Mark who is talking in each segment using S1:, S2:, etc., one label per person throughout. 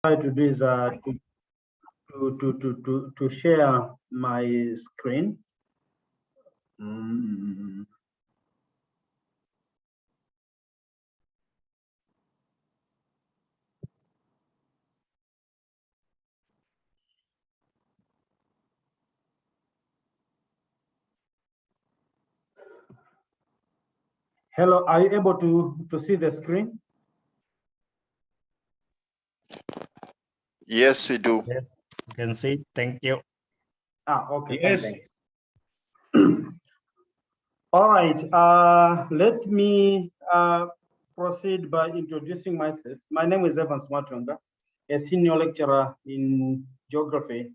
S1: Try to do is to share my screen. Hello, are you able to see the screen?
S2: Yes, we do.
S3: Yes, you can see. Thank you.
S1: Okay.
S4: Yes.
S1: Thanks. All right. Let me proceed by introducing myself. My name is Evans Matunga, a senior lecturer in geography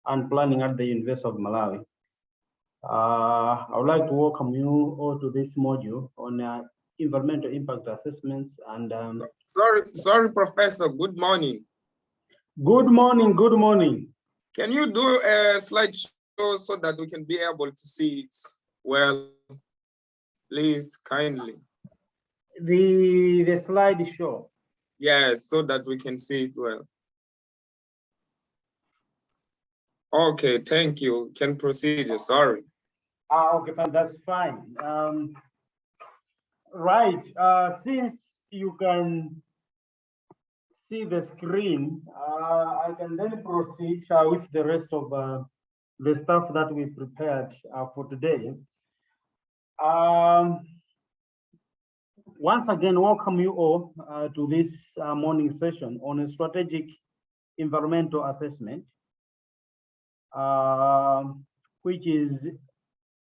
S1: and planning at the University of Malawi. I would like to welcome you all to this module on environmental impact assessments and
S4: Sorry, Professor. Good morning.
S1: Good morning. Good morning.
S4: Can you do a slideshow so that we can be able to see it well? Please, kindly.
S1: The slide show.
S4: Yes, so that we can see it well. Okay, thank you. Can proceed. Sorry.
S1: Okay, fine. That's fine. Right. Since you can see the screen, I can then proceed with the rest of the stuff that we prepared for today. Once again, welcome you all to this morning session on a strategic environmental assessment, which is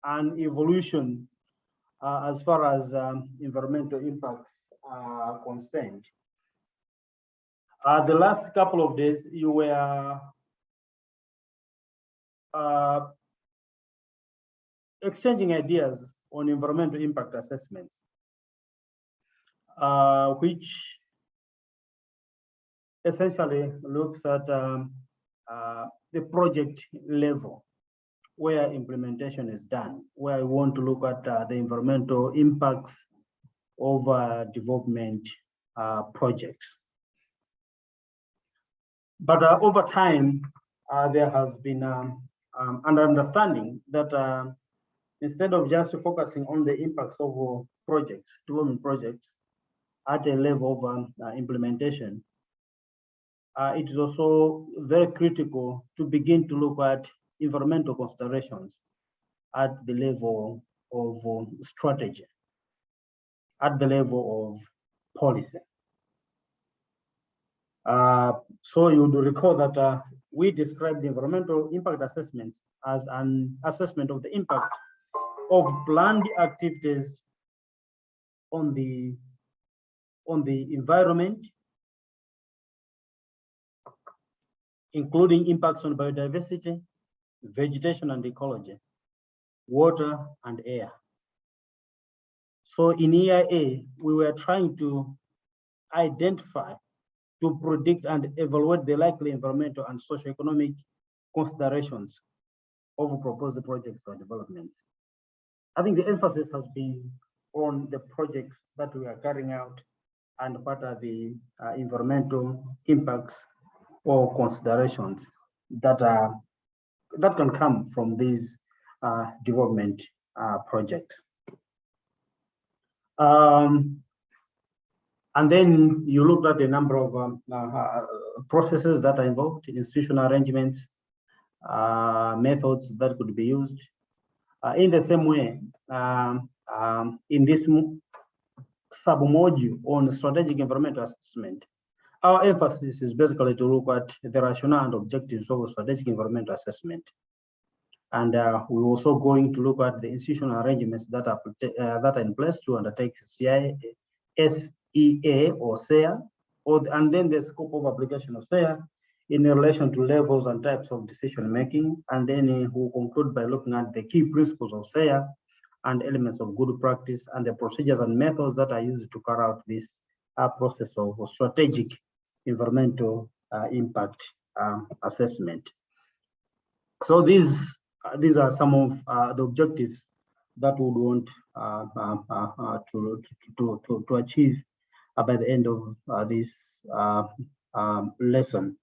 S1: an evolution as far as environmental impacts are concerned. The last couple of days, you were exchanging ideas on environmental impact assessments, which essentially looks at the project level where implementation is done, where I want to look at the environmental impacts of development projects. But over time, there has been an understanding that instead of just focusing on the impacts of projects, development projects, at a level of implementation, it is also very critical to begin to look at environmental considerations at the level of strategy, at the level of policy. So you would recall that we described the environmental impact assessments as an assessment of the impact of planned activities on the environment, including impacts on biodiversity, vegetation and ecology, water and air. So in EIA, we were trying to identify, to predict and evaluate the likely environmental and socioeconomic considerations of proposed projects or development. I think the emphasis has been on the projects that we are carrying out and what are the environmental impacts or considerations that can come from these development projects. And then you looked at a number of processes that are involved, institutional arrangements, methods that could be used. In the same way, in this sub-module on strategic environmental assessment, our emphasis is basically to look at the rationale and objectives of strategic environmental assessment. And we're also going to look at the institutional arrangements that are in place to undertake SEA or SEA, and then the scope of application of SEA in relation to levels and types of decision making. And then we'll conclude by looking at the key principles of SEA and elements of good practice and the procedures and methods that are used to carry out this process of strategic environmental impact assessment. So these are some of the objectives that we would want to achieve by the end of this lesson.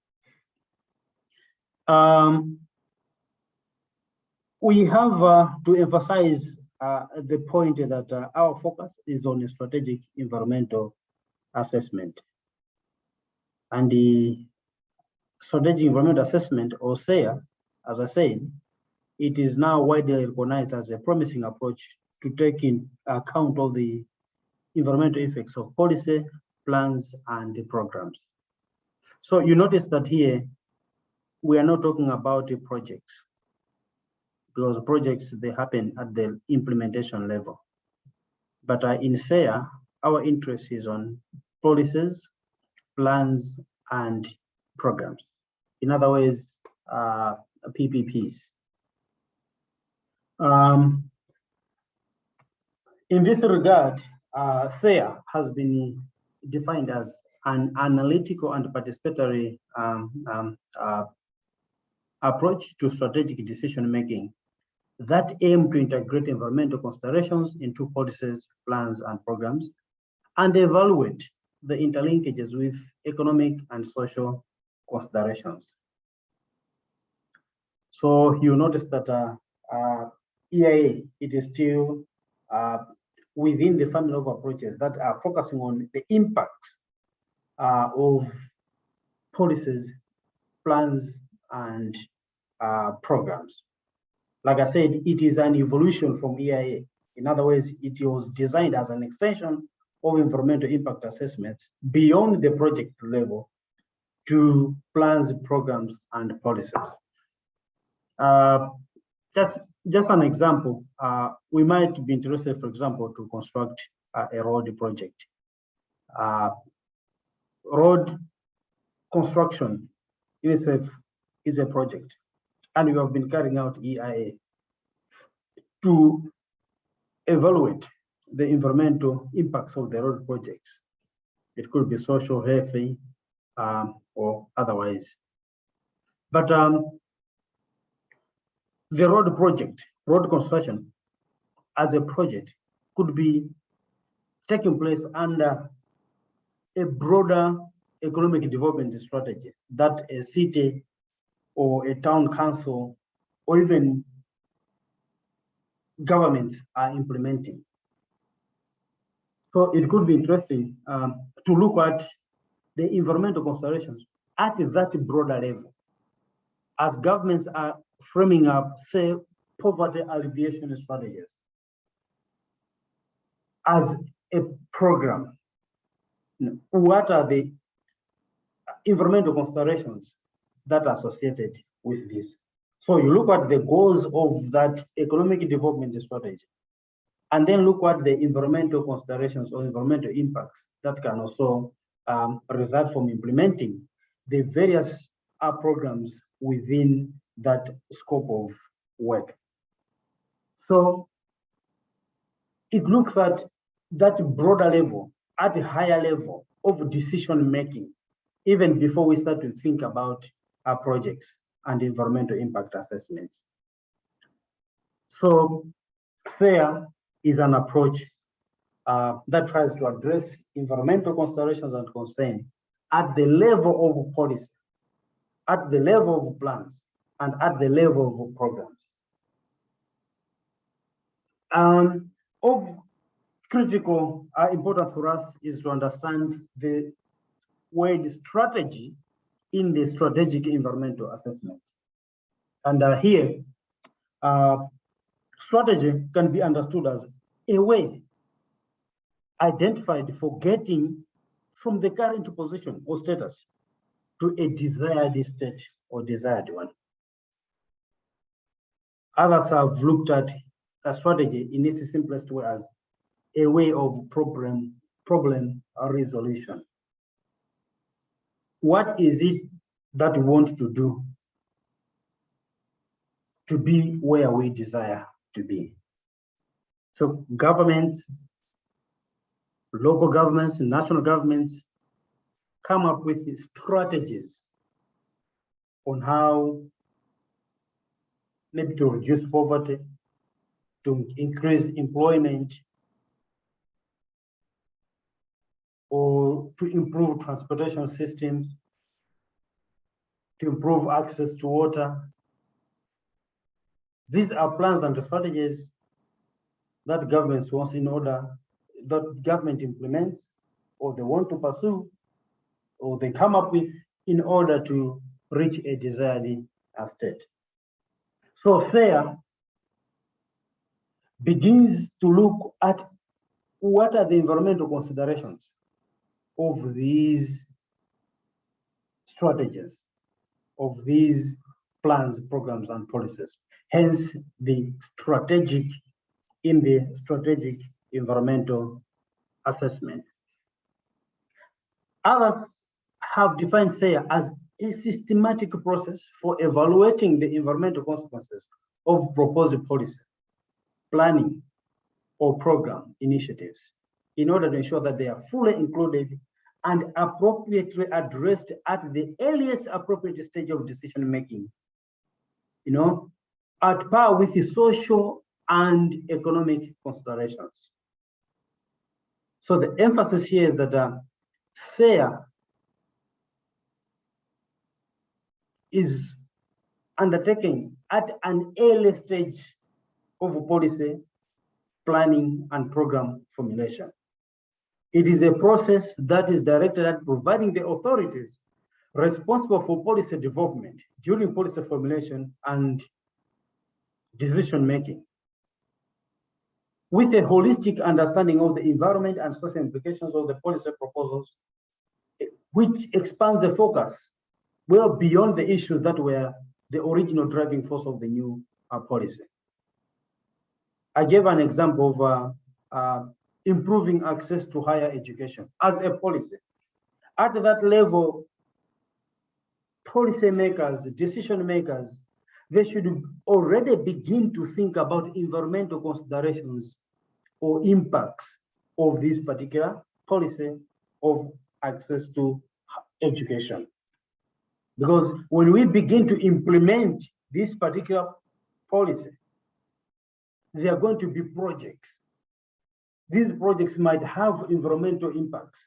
S1: We have to emphasize the point that our focus is on a strategic environmental assessment. And the strategic environmental assessment, or SEA, as I said, it is now widely recognized as a promising approach to take in account of the environmental effects of policy, plans, and the programs. So you notice that here, we are not talking about the projects, because projects, they happen at the implementation level. But in SEA, our interest is on policies, plans, and programs. In other words, PPPs. In this regard, SEA has been defined as an analytical and participatory approach to strategic decision-making that aim to integrate environmental considerations into policies, plans, and programs, and evaluate the interlinkages with economic and social considerations. So you notice that EIA, it is still within the family of approaches that are focusing on the impacts of policies, plans, and programs. Like I said, it is an evolution from EIA. In other words, it was designed as an extension of environmental impact assessments beyond the project level to plans, programs, and policies. Just an example, we might be interested, for example, to construct a road project. Road construction in itself is a project, and we have been carrying out EIA to evaluate the environmental impacts of the road projects. It could be social, healthy, or otherwise. But the road project, road construction as a project could be taking place under a broader economic development strategy that a city or a town council or even governments are implementing. So it could be interesting to look at the environmental considerations at that broader level, as governments are framing up, say, poverty alleviation strategies as a program. What are the environmental considerations that are associated with this? So you look at the goals of that economic development strategy, and then look at the environmental considerations or environmental impacts that can also result from implementing the various programs within that scope of work. So it looks at that broader level, at a higher level of decision making, even before we start to think about our projects and environmental impact assessments. So FAIR is an approach that tries to address environmental considerations and concern at the level of policy, at the level of plans, and at the level of programs. Of critical importance for us is to understand the word strategy in the strategic environmental assessment. And here, strategy can be understood as a way identified for getting from the current position or status to a desired state or desired one. Others have looked at a strategy in its simplest way as a way of problem resolution. What is it that we want to do to be where we desire to be? So governments, local governments, national governments come up with strategies on how maybe to reduce poverty, to increase employment, or to improve transportation systems, to improve access to water. These are plans and strategies that governments wants that government implements, or they want to pursue, or they come up with in order to reach a desired state. So SARE begins to look at what are the environmental considerations of these strategies, of these plans, programs, and policies. Hence, the strategic environmental assessment. Others have defined SARE as a systematic process for evaluating the environmental consequences of proposed policy, planning, or program initiatives in order to ensure that they are fully included and appropriately addressed at the earliest appropriate stage of decision making, at par with the social and economic considerations. So the emphasis here is that SARE is undertaken at an early stage of policy, planning, and program formulation. It is a process that is directed at providing the authorities responsible for policy development during policy formulation and decision making, with a holistic understanding of the environment and social implications of the policy proposals, which expands the focus well beyond the issues that were the original driving force of the new policy. I gave an example of improving access to higher education as a policy. At that level, policymakers, decision makers, they should already begin to think about environmental considerations or impacts of this particular policy of access to education. Because when we begin to implement this particular policy, there are going to be projects. These projects might have environmental impacts.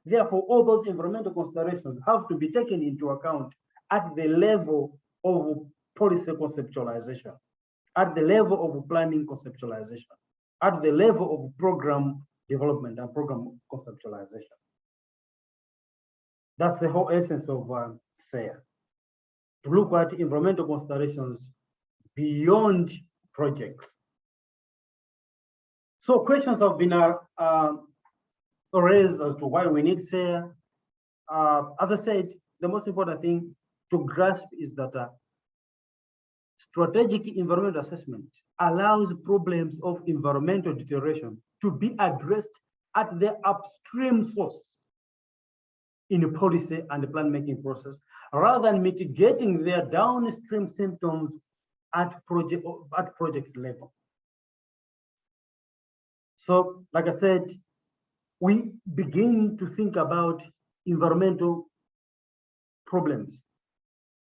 S1: Therefore, all those environmental considerations have to be taken into account at the level of policy conceptualization, at the level of planning conceptualization, at the level of program development and program conceptualization. That's the whole essence of SARE, to look at environmental considerations beyond projects. So questions have been raised as to why we need SARE. As I said, the most important thing to grasp is that strategic environmental assessment allows problems of environmental deterioration to be addressed at the upstream source in the policy and the plan making process, rather than mitigating their downstream symptoms at project level. So, like I said, we begin to think about environmental problems,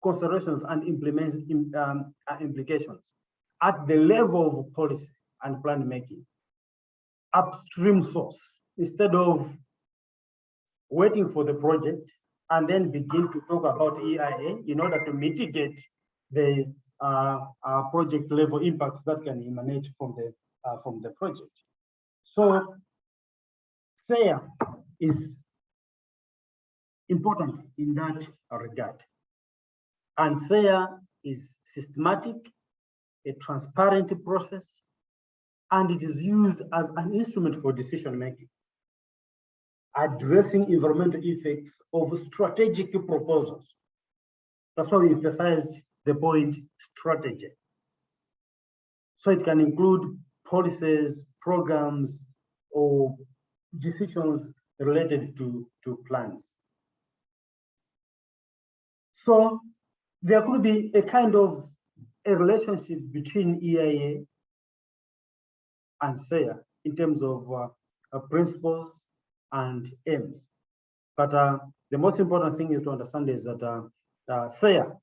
S1: considerations, and implications at the level of policy and plan making, upstream source, instead of waiting for the project and then begin to talk about EIA in order to mitigate the project level impacts that can emanate from the project. So SARE is important in that regard. And SARE is systematic, a transparent process, and it is used as an instrument for decision making, addressing environmental effects of strategic proposals. That's why we emphasized the point strategy. So it can include policies, programs, or decisions related to plans. So there could be a kind of a relationship between EIA and SARE in terms of principles and aims. But the most important thing is to understand is that SARE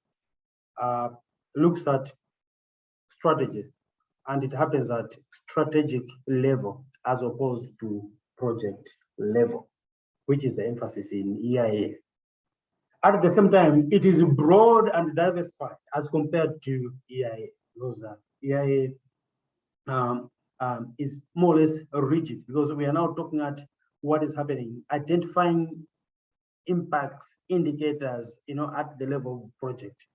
S1: looks at strategy, and it happens at strategic level as opposed to project level, which is the emphasis in EIA. At the same time, it is broad and diversified as compared to EIA, because EIA is more or less rigid, because we are now talking at what is happening, identifying impacts indicators, at the level of project,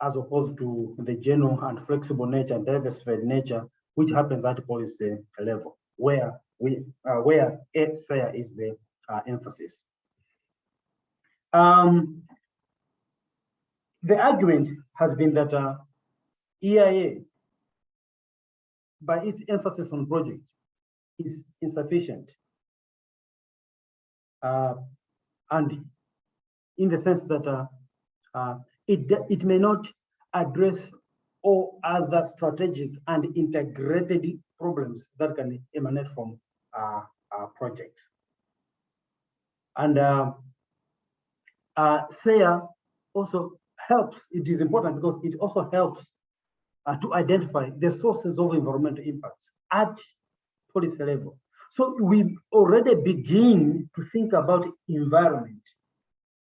S1: as opposed to the general and flexible nature and diversified nature, which happens at policy level, where SAIA is the emphasis. The argument has been that EIA, by its emphasis on projects, is insufficient. And in the sense that it may not address all other strategic and integrated problems that can emanate from projects. And SAIA also helps, it is important because it also helps to identify the sources of environmental impacts at policy level. So we already begin to think about environment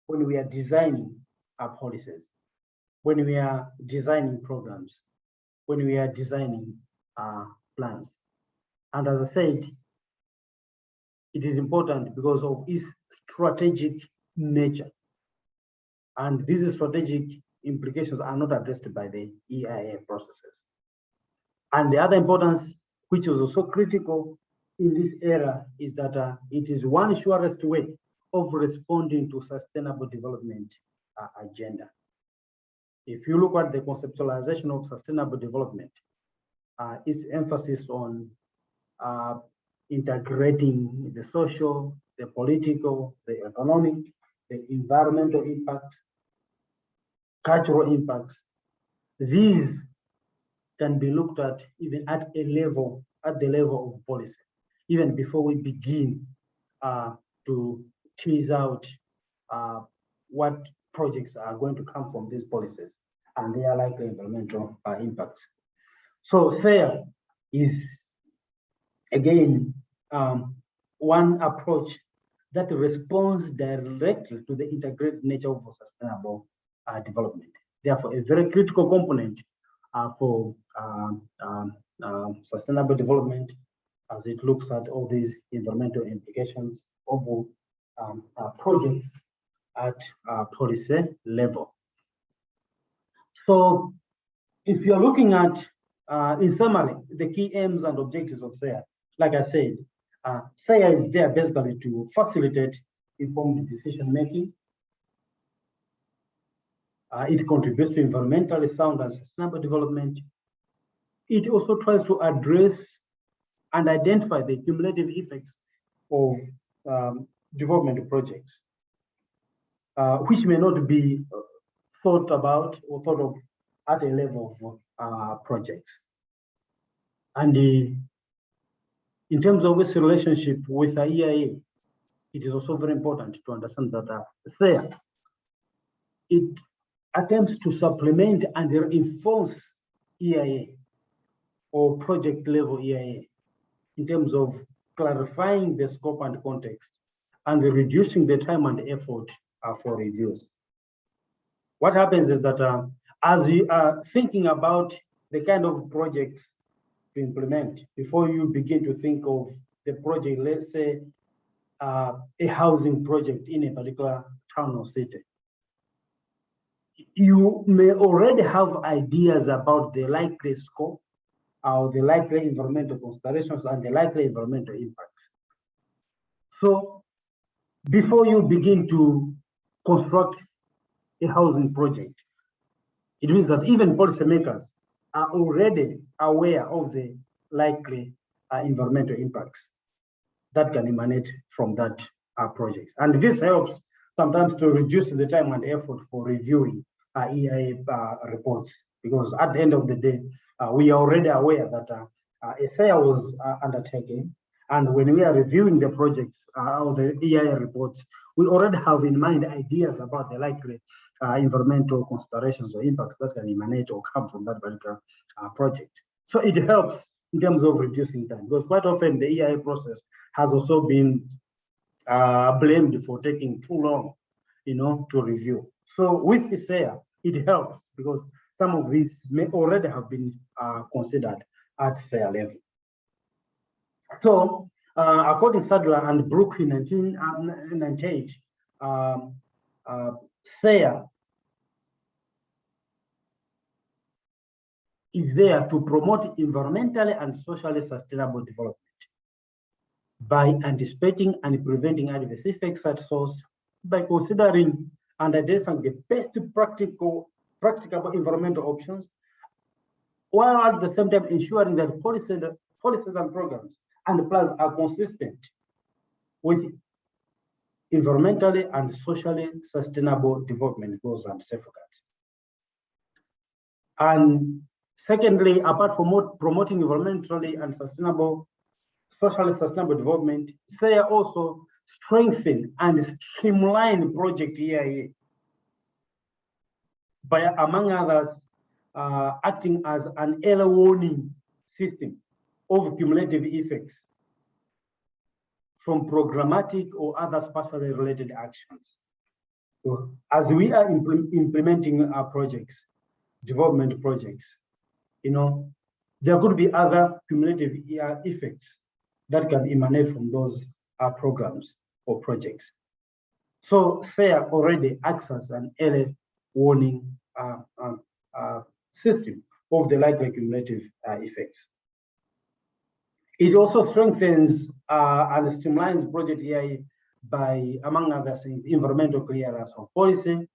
S1: when we are designing our policies, when we are designing programs, when we are designing plans. And as I said, it is important because of its strategic nature. And these strategic implications are not addressed by the EIA processes. And the other importance, which is also critical in this era, is that it is one surest way of responding to sustainable development agenda. If you look at the conceptualization of sustainable development, its emphasis on integrating the social, the political, the economic, the environmental impacts, cultural impacts, these can be looked at even at the level of policy, even before we begin to tease out what projects are going to come from these policies and their likely environmental impacts. So SAIA is, again, one approach that responds directly to the integrated nature of sustainable development. Therefore, a very critical component for sustainable development, as it looks at all these environmental implications of projects at policy level. So if you're looking at, in summary, the key aims and objectives of SAIA, like I said, SAIA is there basically to facilitate informed decision-making. It contributes to environmentally sound and sustainable development. It also tries to address and identify the cumulative effects of development projects, which may not be thought about or thought of at a level of projects. And in terms of its relationship with the EIA, it is also very important to understand that SAIA, it attempts to supplement and reinforce EIA or project level EIA in terms of clarifying the scope and context and reducing the time and effort for reviews. What happens is that as you are thinking about the kind of projects to implement, before you begin to think of the project, let's say a housing project in a particular town or city, you may already have ideas about the likely scope or the likely environmental considerations and the likely environmental impacts. So before you begin to construct a housing project, it means that even policymakers are already aware of the likely environmental impacts that can emanate from that project. And this helps sometimes to reduce the time and effort for reviewing EIA reports, because at the end of the day, we are already aware that a SAIA was undertaken, and when we are reviewing the projects or the EIA reports, we already have in mind ideas about the likely environmental considerations or impacts that can emanate or come from that particular project. So it helps in terms of reducing time, because quite often the EIA process has also been blamed for taking too long to review. So with ISEA, it helps because some of these may already have been considered at fair level. So according to Sadler and Brook in 1998, SEA is there to promote environmentally and socially sustainable development by anticipating and preventing adverse effects at source, by considering and identifying the best practicable environmental options, while at the same time ensuring that policies and programs and plans are consistent with environmentally and socially sustainable development goals and safeguards. And secondly, apart from promoting environmentally and socially sustainable development, SEA also strengthen and streamline project EIA by, among others, acting as an early warning system of cumulative effects from programmatic or other spatially related actions. So as we are implementing our projects, development projects, there could be other cumulative effects that can emanate from those programs or projects. So SEA already acts as an early warning system of the likely cumulative effects. It also strengthens and streamlines project EIA by, among other things, environmental clearance of policy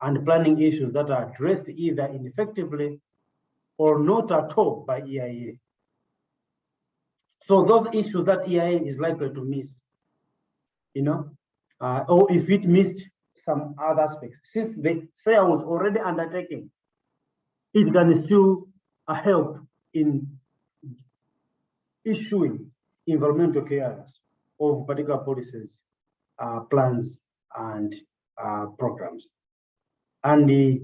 S1: and planning issues that are addressed either ineffectively or not at all by EIA. So those issues that EIA is likely to miss, or if it missed some other aspects, since the SEA was already undertaken, it can still help in issuing environmental clearance of particular policies, plans, and programs. And the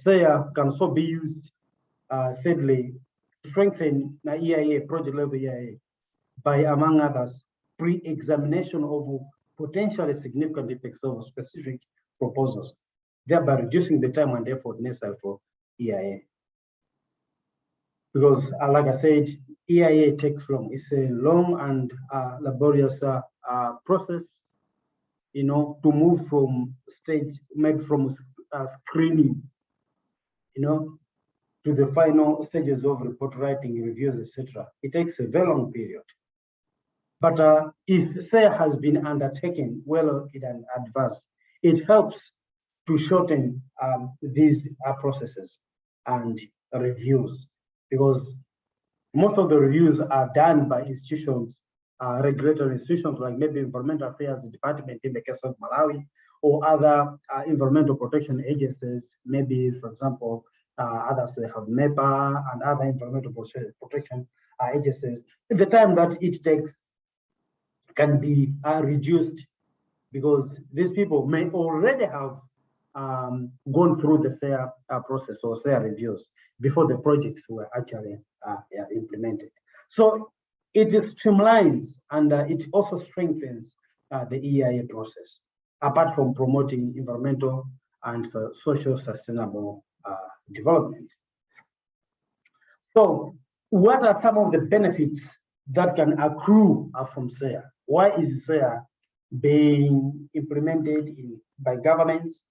S1: SEA can also be used, thirdly, to strengthen the EIA, project level EIA, by, among others, pre-examination of potentially significant effects of specific proposals, thereby reducing the time and effort necessary for EIA. Because, like I said, EIA takes long. It's a long and laborious process, to move from stage, maybe from screening, to the final stages of report writing, reviews, etc. It takes a very long period. But if SEA has been undertaken well in advance, it helps to shorten these processes and reviews, because most of the reviews are done by institutions, regulatory institutions like maybe Environmental Affairs Department in the case of Malawi, or other environmental protection agencies, maybe, for example, others they have MEPA and other environmental protection agencies. The time that it takes can be reduced because these people may already have gone through the SEA process or SEA reviews before the projects were actually implemented. So it streamlines and it also strengthens the EIA process, apart from promoting environmental and social sustainable development. So what are some of the benefits that can accrue from SEA? Why is SEA being implemented by governments,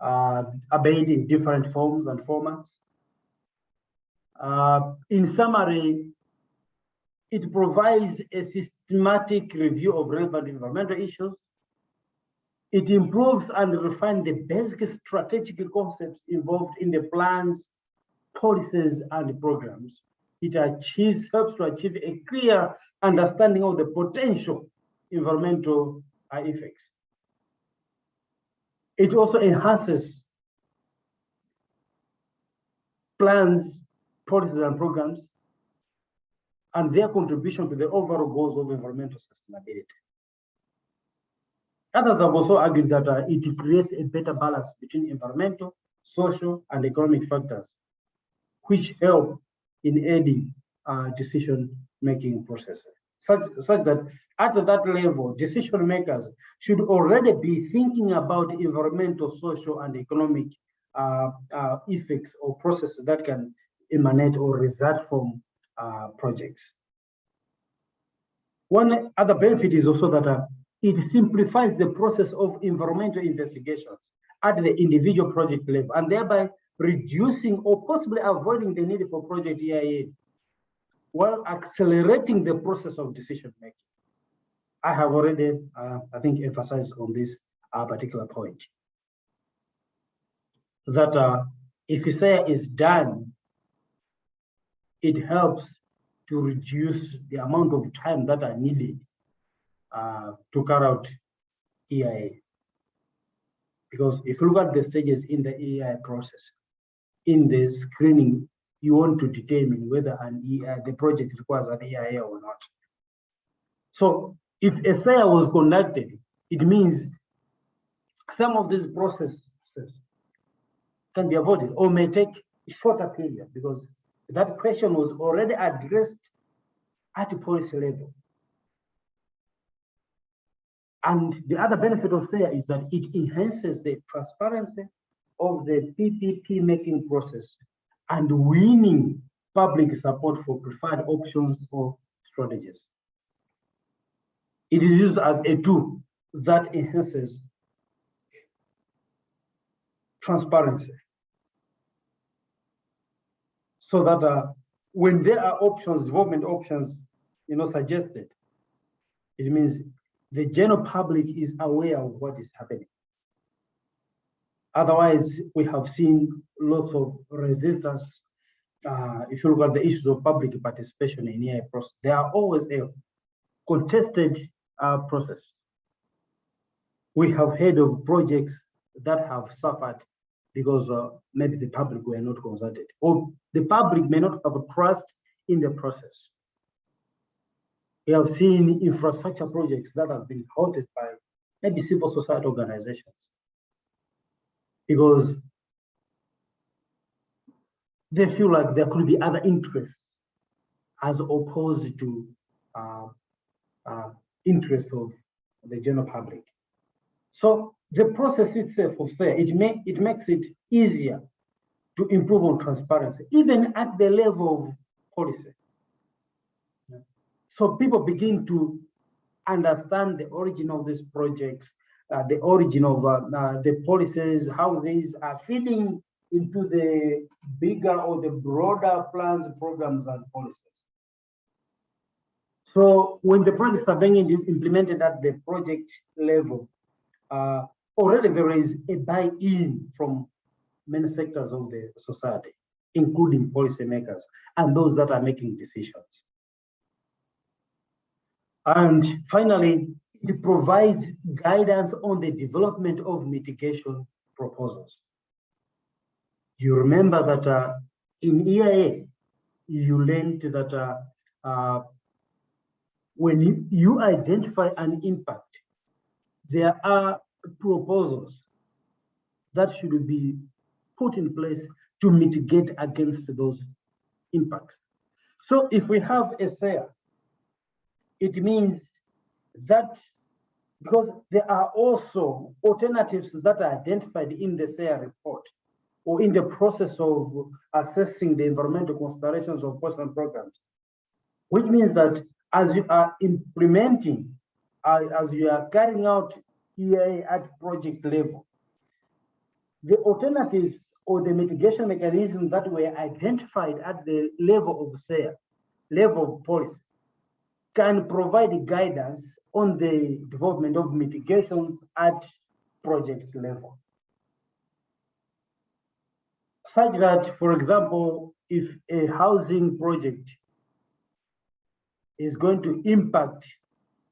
S1: obeyed in different forms and formats? In summary, it provides a systematic review of relevant environmental issues. It improves and refines the basic strategic concepts involved in the plans, policies, and programs. It helps to achieve a clear understanding of the potential environmental effects. It also enhances plans, policies, and programs, and their contribution to the overall goals of environmental sustainability. Others have also argued that it creates a better balance between environmental, social, and economic factors, which help in aiding decision-making processes. such that at that level, decision makers should already be thinking about environmental, social, and economic effects or processes that can emanate or result from projects. One other benefit is also that it simplifies the process of environmental investigations at the individual project level, and thereby reducing or possibly avoiding the need for project EIA, while accelerating the process of decision making. I have already, I think, emphasized on this particular point. That if ISAIA is done, it helps to reduce the amount of time that are needed to carry out EIA. Because if you look at the stages in the EIA process, in the screening, you want to determine whether the project requires an EIA or not. So if ISAIA was conducted, it means some of these processes can be avoided or may take a shorter period because that question was already addressed at the policy level. And the other benefit of ISAIA is that it enhances the transparency of the PPP making process and winning public support for preferred options or strategies. It is used as a tool that enhances transparency. So that when there are options, development options, suggested, it means the general public is aware of what is happening. Otherwise, we have seen lots of resistance. If you look at the issues of public participation in EIA process, there are always a contested process. We have heard of projects that have suffered because maybe the public were not consulted, or the public may not have a trust in the process. We have seen infrastructure projects that have been halted by maybe civil society organizations because they feel like there could be other interests as opposed to interests of the general public. So the process itself of fair, it makes it easier to improve on transparency, even at the level of policy. So people begin to understand the origin of these projects, the origin of the policies, how these are feeding into the bigger or the broader plans, programs, and policies. So when the projects are being implemented at the project level, already there is a buy-in from many sectors of the society, including policymakers and those that are making decisions. And finally, it provides guidance on the development of mitigation proposals. You remember that in EIA, you learned that when you identify an impact, there are proposals that should be put in place to mitigate against those impacts. So if we have a SARE, it means that because there are also alternatives that are identified in the SARE report or in the process of assessing the environmental considerations of personal programs, which means that as you are implementing, as you are carrying out EIA at project level, the alternatives or the mitigation mechanisms that were identified at the level of SARE, level of policy, can provide guidance on the development of mitigations at project level. Such that, for example, if a housing project is going to impact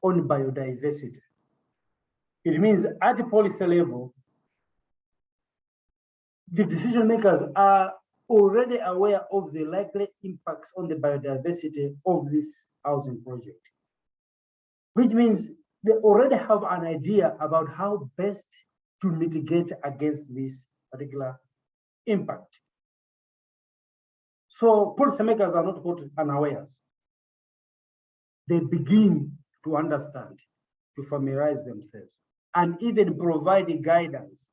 S1: on biodiversity, it means at the policy level, the decision makers are already aware of the likely impacts on the biodiversity of this housing project, which means they already have an idea about how best to mitigate against this particular impact. So policymakers are not caught unawares. they begin to understand, to familiarize themselves, and even provide guidance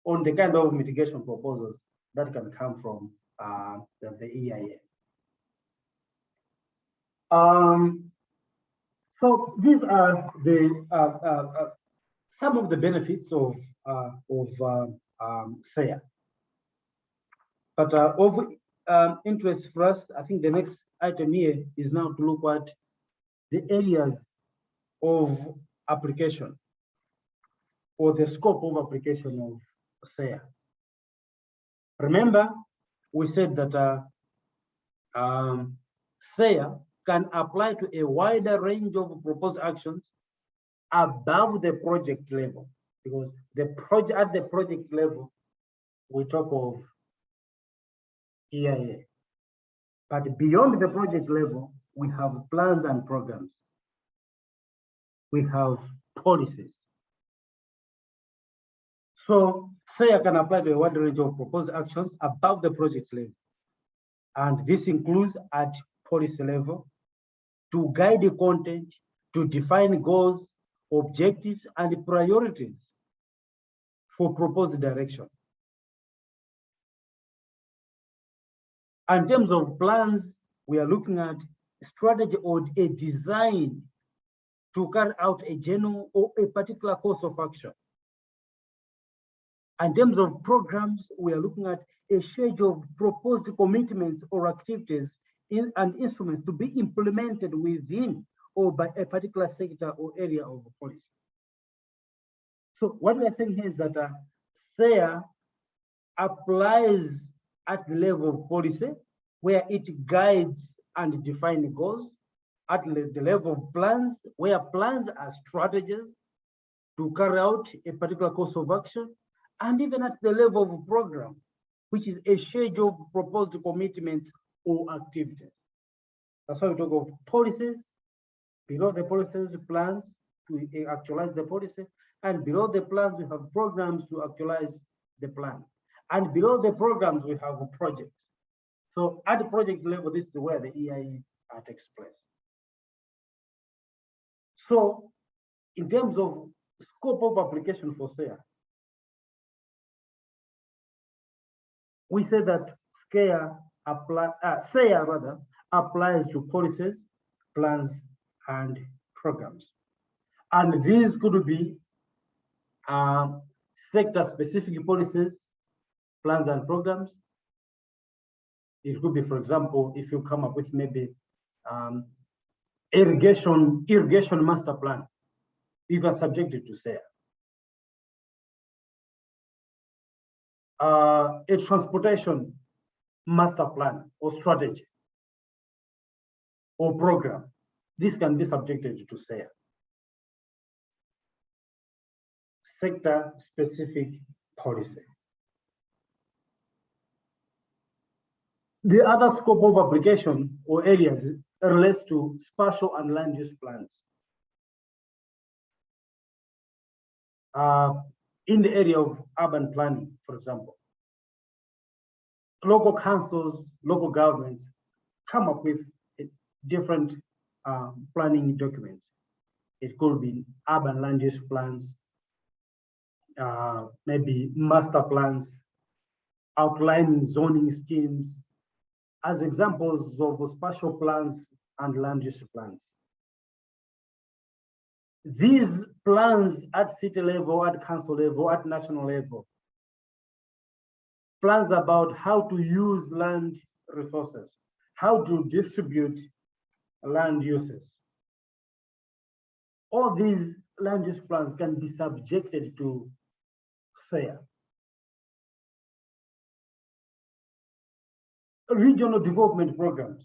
S1: on the kind of mitigation proposals that can come from the EIA. So these are the some of the benefits of SARE. But of interest for us, I think the next item here is now to look at the areas of application or the scope of application of SARE. Remember, we said that SARE can apply to a wider range of proposed actions above the project level, because at the project level, we talk of EIA. But beyond the project level, we have plans and programs. We have policies. So SARE can apply to a wide range of proposed actions above the project level. And this includes at policy level, to guide the content, to define goals, objectives, and priorities for proposed direction. And in terms of plans, we are looking at strategy or a design to carry out a general or a particular course of action. And in terms of programs, we are looking at a schedule of proposed commitments or activities and instruments to be implemented within or by a particular sector or area of the policy. So what we are saying here is that SARE applies at the level of policy, where it guides and defines goals, at the level of plans, where plans are strategies to carry out a particular course of action, and even at the level of program, which is a schedule of proposed commitments or activities. That's why we talk of policies. Below the policies, plans to actualize the policy, and below the plans, we have programs to actualize the plan. And below the programs, we have projects. So at the project level, this is where the EIA takes place. So in terms of scope of application for SARE, we say that SARE applies to policies, plans, and programs. And these could be sector-specific policies, plans, and programs. It could be, for example, if you come up with maybe irrigation master plan, you can subject it to SARE. A transportation master plan or strategy or program, this can be subjected to SARE. Sector-specific policy. The other scope of application or areas relates to spatial and land use plans. In the area of urban planning, for example, local councils, local governments come up with different planning documents. It could be urban land use plans, maybe master plans, outlining zoning schemes, as examples of spatial plans and land use plans. These plans at city level, at council level, at national level, plans about how to use land resources, how to distribute land uses. All these land use plans can be subjected to SARE. Regional development programs.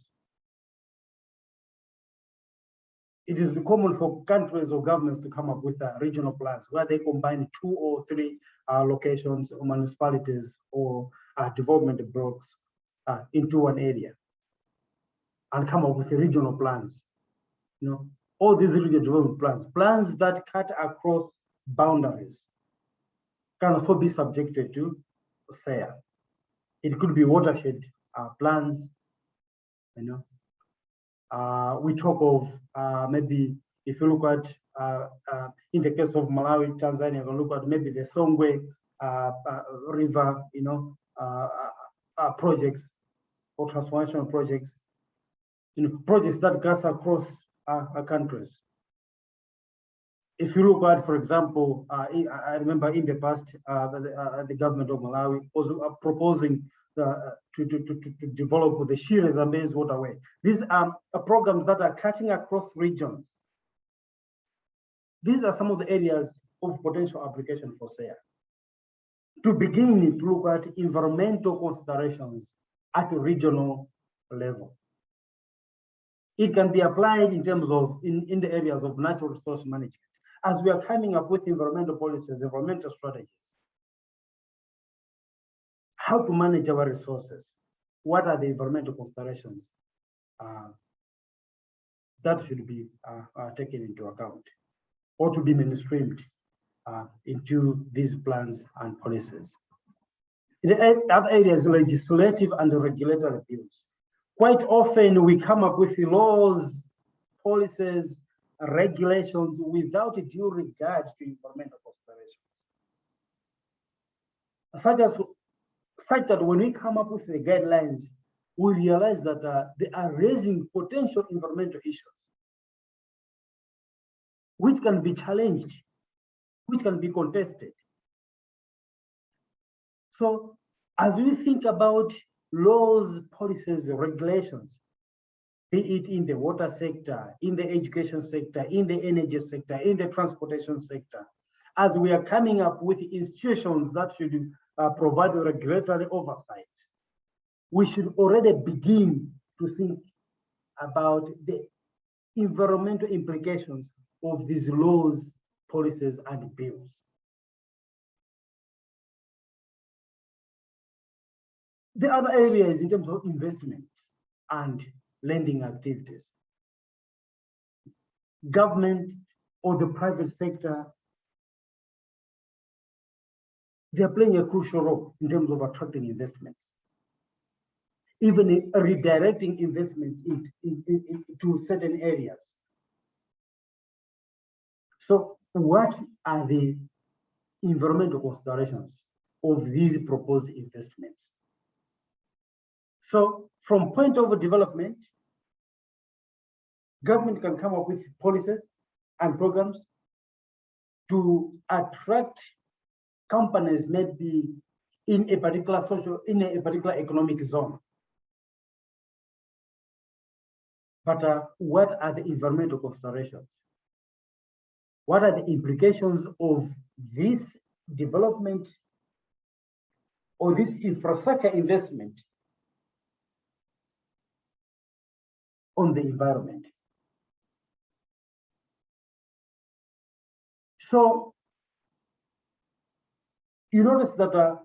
S1: It is common for countries or governments to come up with regional plans where they combine 2 or 3 locations or municipalities or development blocks into one area and come up with regional plans. You know, all these regional development plans that cut across boundaries can also be subjected to SARE. It could be watershed plans, you know, We talk of maybe if you look at in the case of Malawi, Tanzania, we look at maybe the Songwe River, projects or transformational projects, projects that goes across our countries. If you look at, for example, I remember in the past, the government of Malawi was proposing to develop the Shire Zambezi waterway. These are programs that are cutting across regions. These are some of the areas of potential application for SARE. To begin to look at environmental considerations at a regional level. It can be applied in terms of in the areas of natural resource management. As we are coming up with environmental policies, environmental strategies, how to manage our resources, what are the environmental considerations that should be taken into account or to be mainstreamed into these plans and policies. The other areas, legislative and regulatory bills. Quite often we come up with laws, policies, regulations without due regard to environmental considerations. Such that when we come up with the guidelines, we realize that they are raising potential environmental issues, which can be challenged, which can be contested. So as we think about laws, policies, regulations, be it in the water sector, in the education sector, in the energy sector, in the transportation sector, as we are coming up with institutions that should provide regulatory oversight, we should already begin to think about the environmental implications of these laws, policies, and bills. The other areas in terms of investments and lending activities. Government or the private sector, they are playing a crucial role in terms of attracting investments, even redirecting investments into certain areas. So what are the environmental considerations of these proposed investments? So from point of development, government can come up with policies and programs to attract companies maybe in a particular economic zone. But what are the environmental considerations? What are the implications of this development or this infrastructure investment on the environment? So you notice that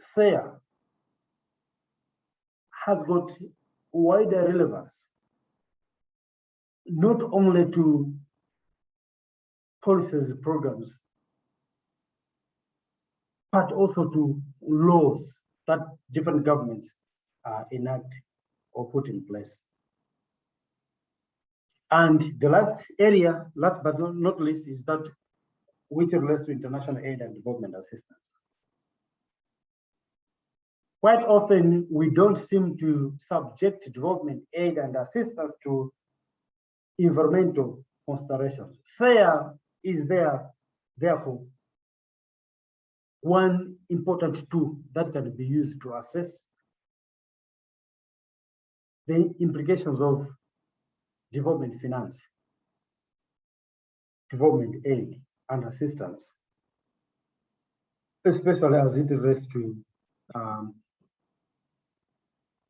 S1: SARE has got wider relevance, not only to policies, programs, but also to laws that different governments enact or put in place. And the last area, last but not least, is that which relates to international aid and development assistance. Quite often, we don't seem to subject development aid and assistance to environmental considerations. SARE is there, therefore, one important tool that can be used to assess the implications of development finance, development aid, and assistance, especially as it relates to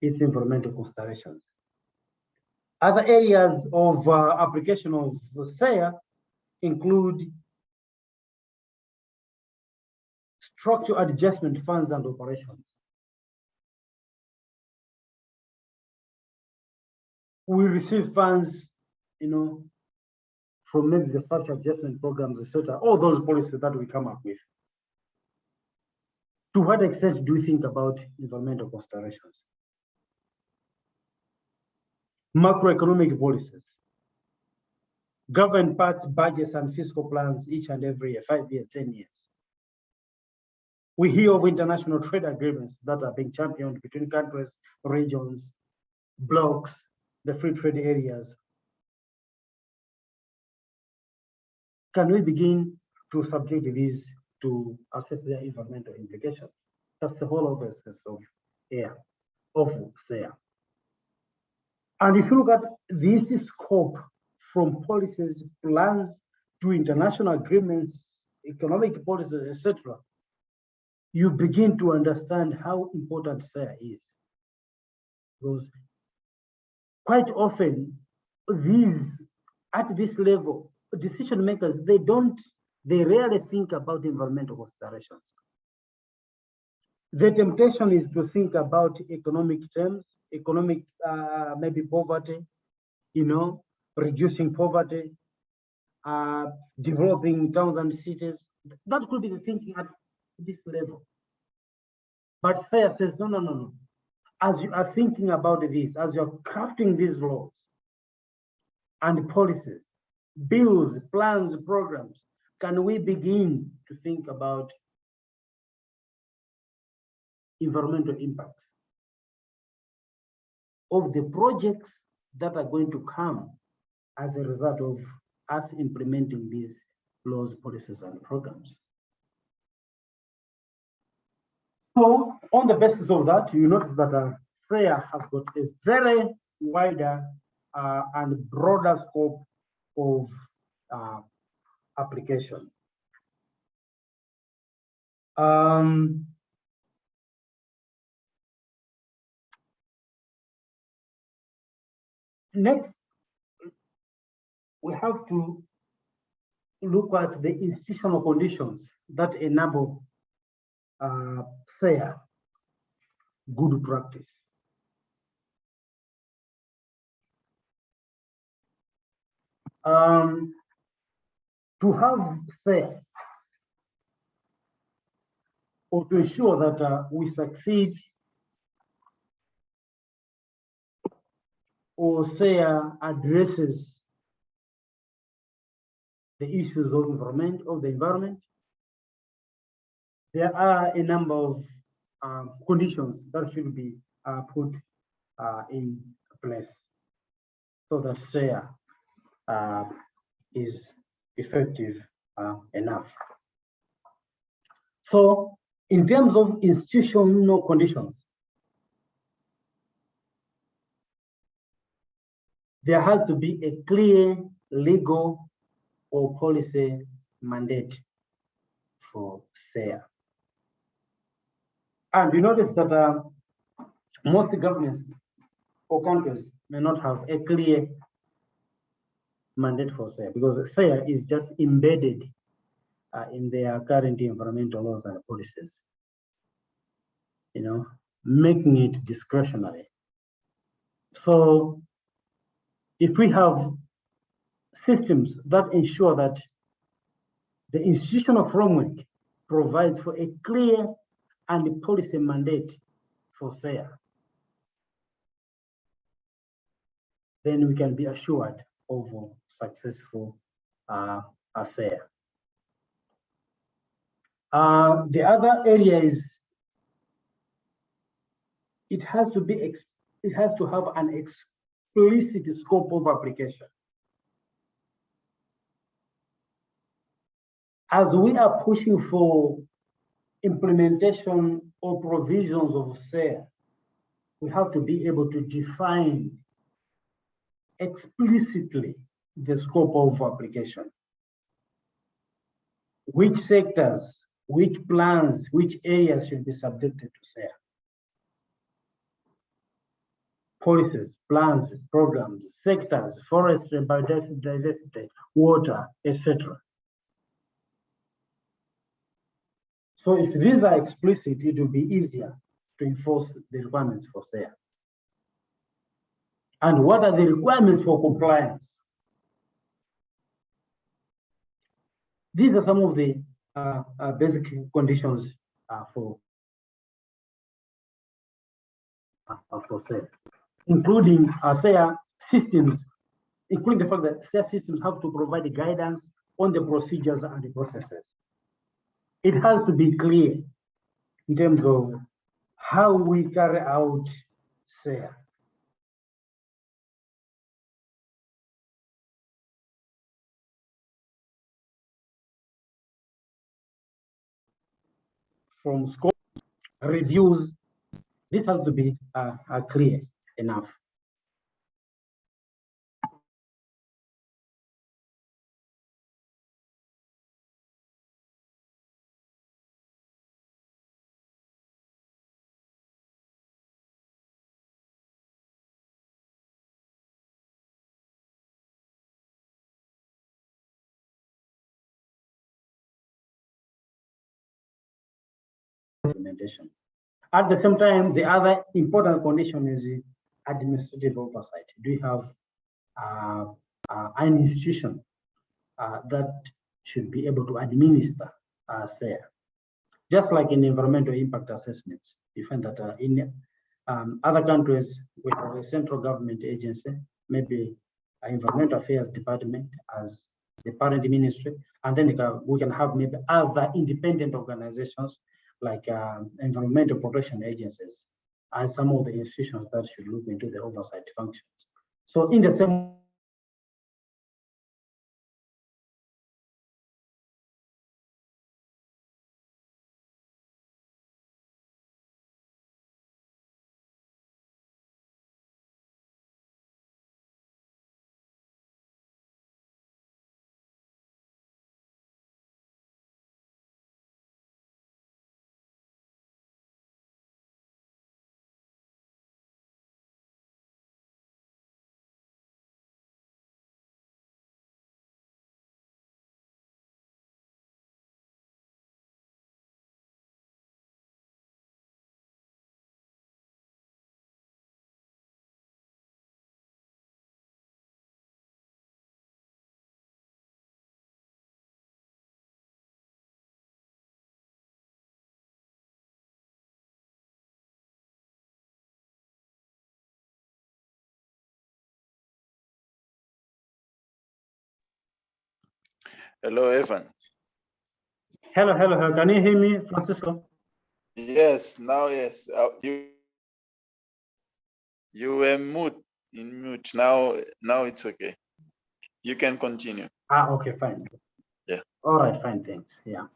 S1: its environmental considerations. Other areas of application of SARE include structural adjustment funds and operations. We receive funds, from maybe the structural adjustment programs, etc., all those policies that we come up with. To what extent do we think about environmental considerations? macroeconomic policies, govern parts, budgets, and fiscal plans each and every year, 5 years, 10 years. We hear of international trade agreements that are being championed between countries, regions, blocs, the free trade areas. Can we begin to subject these to assess their environmental implications? That's the whole emphasis of SARE. And if you look at this scope from policies, plans to international agreements, economic policies, etc., you begin to understand how important SARE is. Because quite often, at this level, decision makers, they rarely think about environmental considerations. The temptation is to think about economic terms, maybe poverty, reducing poverty, developing towns and cities. That could be the thinking at this level. But SARE says, no. As you are thinking about this, as you're crafting these laws and policies, bills, plans, programs, can we begin to think about environmental impacts of the projects that are going to come as a result of us implementing these laws, policies, and programs? So on the basis of that, you notice that SARE has got a very wider and broader scope of application. Next, we have to look at the institutional conditions that enable SARE good practice. To have SARE, or to ensure that we succeed, or SARE addresses the issues of the environment, there are a number of conditions that should be put in place so that SARE is effective enough. So in terms of institutional conditions, there has to be a clear legal or policy mandate for SARE. And you notice that most governments or countries may not have a clear mandate for SARE, because SARE is just embedded in their current environmental laws and policies, making it discretionary. So if we have systems that ensure that the institutional framework provides for a clear and policy mandate for SARE, then we can be assured of successful SARE. The other area is it has to have an explicit scope of application. As we are pushing for implementation or provisions of SARE, we have to be able to define explicitly the scope of application. Which sectors, which plans, which areas should be subjected to SARE? Policies, plans, programs, sectors, forestry, biodiversity, water, etc. So if these are explicit, it will be easier to enforce the requirements for SARE. And what are the requirements for compliance? These are some of the basic conditions for SARE, including SARE systems, including the fact that SARE systems have to provide guidance on the procedures and the processes. It has to be clear in terms of how we carry out SARE. From scope reviews, this has to be clear enough. Implementation. At the same time, the other important condition is the administrative oversight. Do you have an institution that should be able to administer SARE? Just like in environmental impact assessments, you find that in other countries, we have a central government agency, maybe an environmental affairs department as the parent ministry, and then we can have maybe other independent organizations like environmental protection agencies as some of the institutions that should look into the oversight functions. So in the same
S2: Hello, Evan.
S1: hello. Can you hear me, Francisco?
S2: Yes, now yes. You were in mute. Now it's okay. You can continue.
S1: Okay, fine.
S2: Yeah.
S1: All right, fine, thanks. Yeah.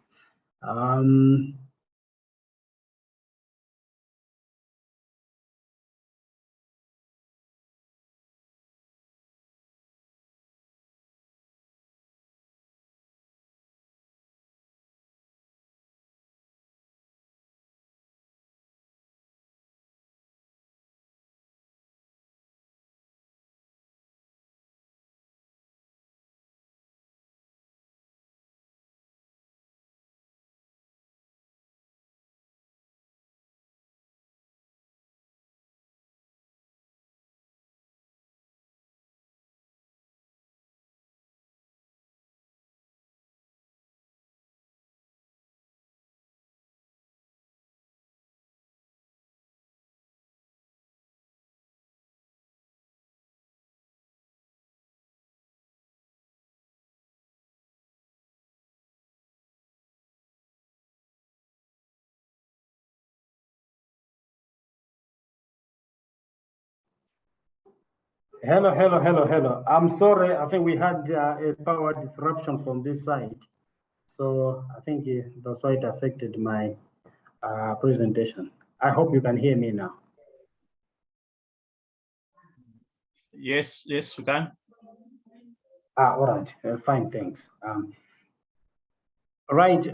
S1: Hello. I'm sorry. I think we had a power disruption from this side. So I think that's why it affected my presentation. I hope you can hear me now.
S5: Yes, we can.
S1: All right. Fine, thanks. Right.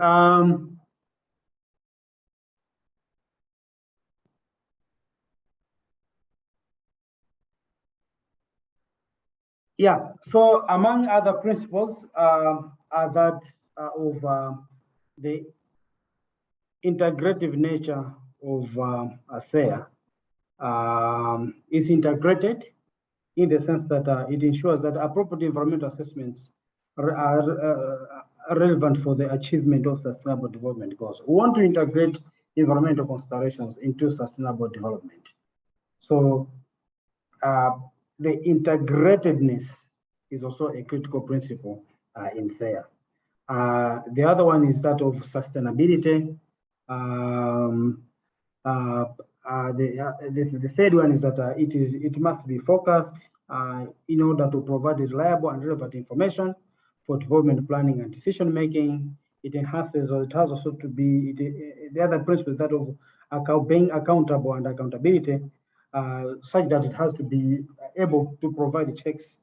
S1: Yeah, so among other principles are that of the integrative nature of SARE is integrated in the sense that it ensures that appropriate environmental assessments are relevant for the achievement of sustainable development goals. We want to integrate environmental considerations into sustainable development. So the integratedness is also a critical principle in SEA. The other one is that of sustainability. The third one is that it must be focused in order to provide reliable and relevant information for development planning and decision making. It enhances, or it has also to be the other principle is that of being accountable and accountability, such that it has to be able to provide checks,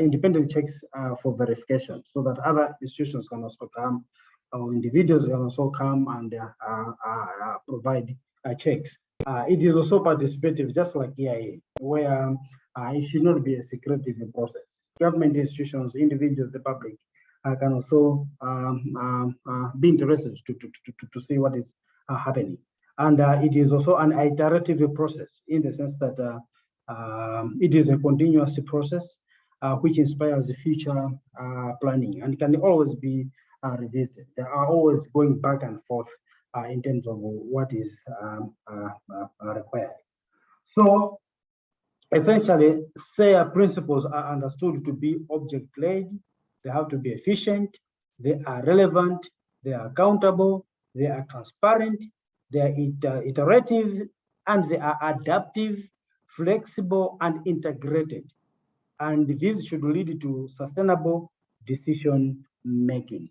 S1: independent checks for verification, so that other institutions can also come, or individuals can also come and provide checks. It is also participative, just like EIA, where it should not be a secretive process. Government institutions, individuals, the public can also be interested to see what is happening. And it is also an iterative process in the sense that it is a continuous process which inspires future planning and can always be revisited. They are always going back and forth in terms of what is required. So essentially, SEA principles are understood to be object-led. They have to be efficient, they are relevant, they are accountable, they are transparent, they are iterative, and they are adaptive, flexible, and integrated. And this should lead to sustainable decision making.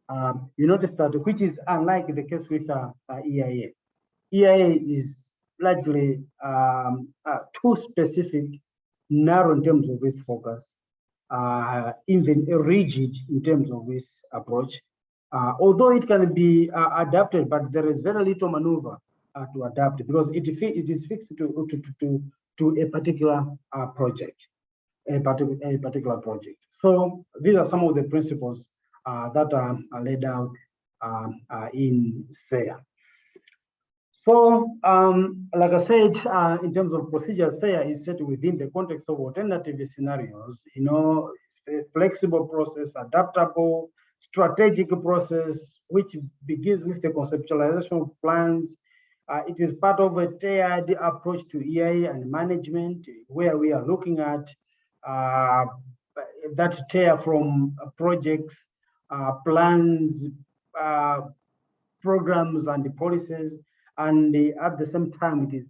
S1: You notice that, which is unlike the case with EIA. EIA is largely too specific, narrow in terms of its focus, even rigid in terms of its approach. Although it can be adapted, but there is very little maneuver to adapt because it is fixed to a particular project, a particular project. So these are some of the principles that are laid out in SEA. So, like I said, in terms of procedures, SEA is set within the context of alternative scenarios, a flexible process, adaptable, strategic process, which begins with the conceptualization of plans. It is part of a tiered approach to EIA and management, where we are looking at that tier from projects, plans, programs, and the policies. And at the same time, it is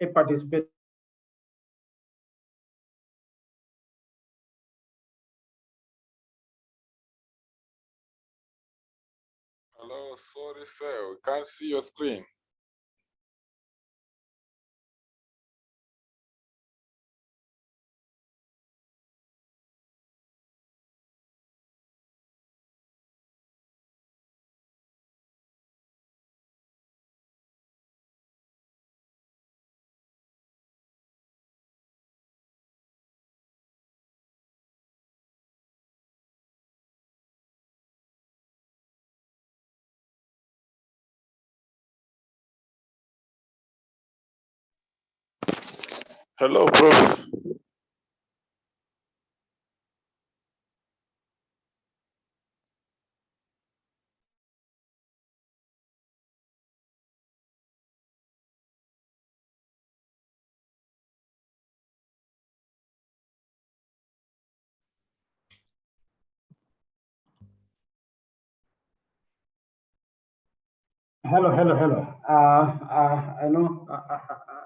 S1: a participant.
S6: Hello, sorry, sir. We can't see your screen.
S2: Hello, Prof.
S1: Hello. I know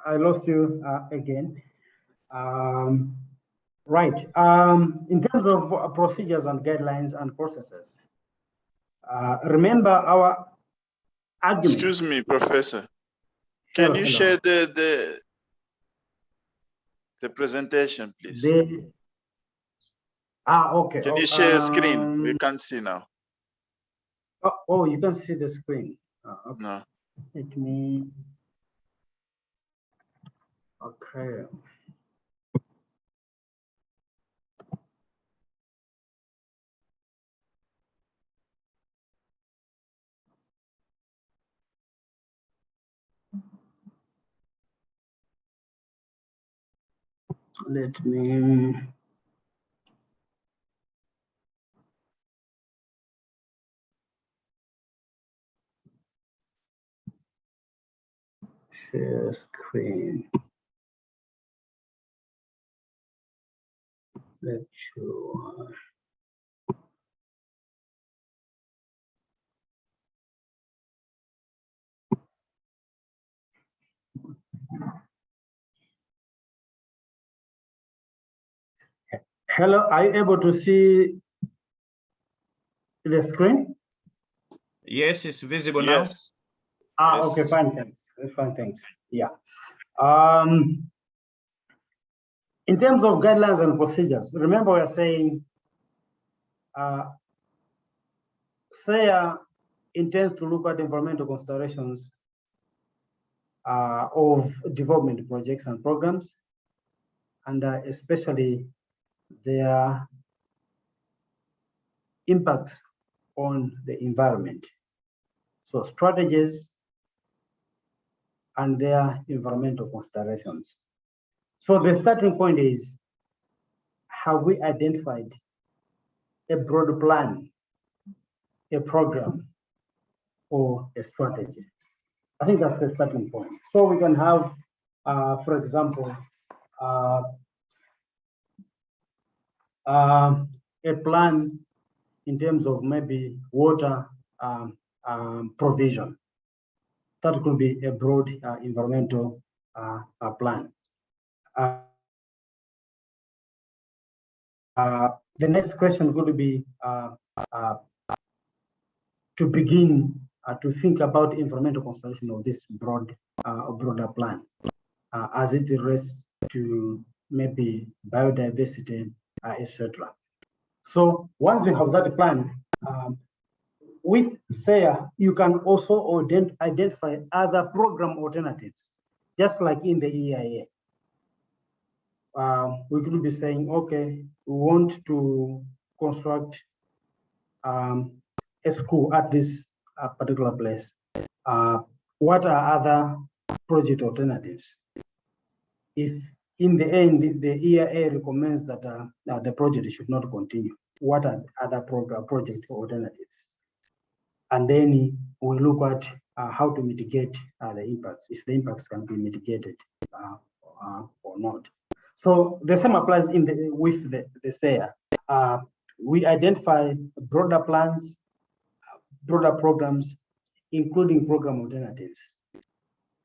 S1: I lost you again. Right. In terms of procedures and guidelines and processes, remember our argument.
S2: Excuse me, Professor. Can you share the presentation, please?
S1: Okay.
S2: Can you share screen? We can't see now.
S1: Oh, you can see the screen. Okay.
S2: No.
S1: Let me. Okay. Let me. Share screen. lecture. Hello, are you able to see the screen?
S5: Yes, it's visible now.
S2: Yes.
S1: Okay,
S2: Yes.
S1: fine, thanks. Fine, thanks. Yeah. In terms of guidelines and procedures, remember we are saying SARE intends to look at environmental considerations of development projects and programs, and especially their impacts on the environment. So strategies and their environmental considerations. So the starting point is, have we identified a broad plan, a program, or a strategy? I think that's the starting point. So we can have, for example, a plan in terms of maybe water provision. That could be a broad environmental plan. The next question would be to begin to think about environmental consideration of this broader plan as it relates to maybe biodiversity, etc. So once we have that plan, with SARE, you can also identify other program alternatives, just like in the EIA. We could be saying, okay, we want to construct a school at this particular place. What are other project alternatives? If in the end, the EIA recommends that the project should not continue, what are other project alternatives? And then we look at how to mitigate the impacts, if the impacts can be mitigated or not. So the same applies with the SARE. We identify broader plans, broader programs, including program alternatives.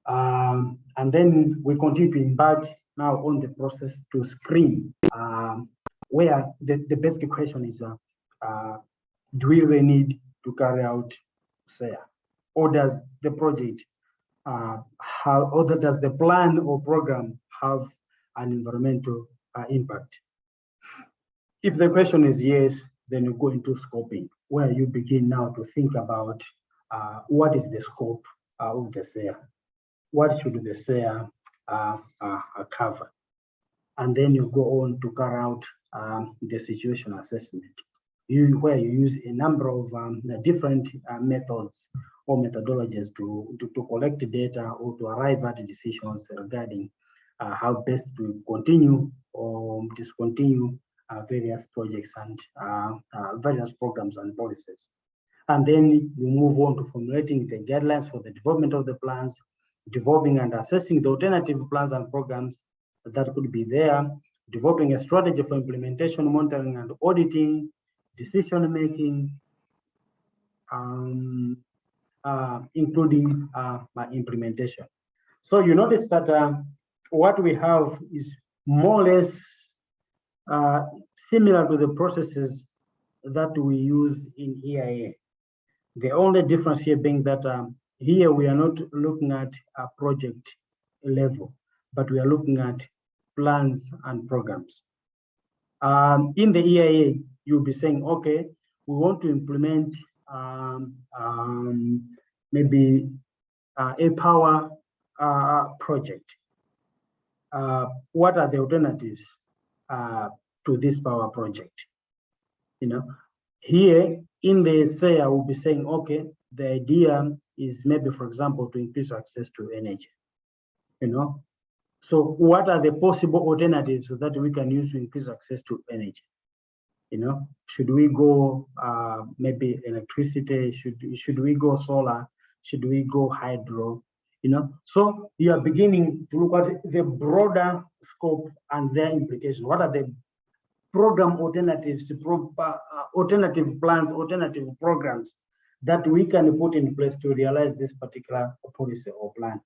S1: And then we continue to embark now on the process to screen where the basic question is, do we really need to carry out SARE? Or does the project does the plan or program have an environmental impact? If the question is yes, then you go into scoping, where you begin now to think about what is the scope of the SARE? What should the SARE cover? And then you go on to carry out the situation assessment, where you use a number of different methods or methodologies to collect data or to arrive at decisions regarding how best to continue or discontinue various projects and various programs and policies. And then you move on to formulating the guidelines for the development of the plans, developing and assessing the alternative plans and programs that could be there, developing a strategy for implementation, monitoring and auditing, decision-making, including implementation. So you notice that what we have is more or less similar to the processes that we use in EIA. The only difference here being that here we are not looking at a project level, but we are looking at plans and programs. In the EIA, you'll be saying, okay, we want to implement maybe a power project. What are the alternatives to this power project? Here in the SARE, we'll be saying, okay, the idea is maybe, for example, to increase access to energy. So what are the possible alternatives that we can use to increase access to energy? Should we go maybe electricity? Should we go solar? Should we go hydro? So you are beginning to look at the broader scope and their implications. What are the program alternatives, alternative plans, alternative programs that we can put in place to realize this particular policy or plan,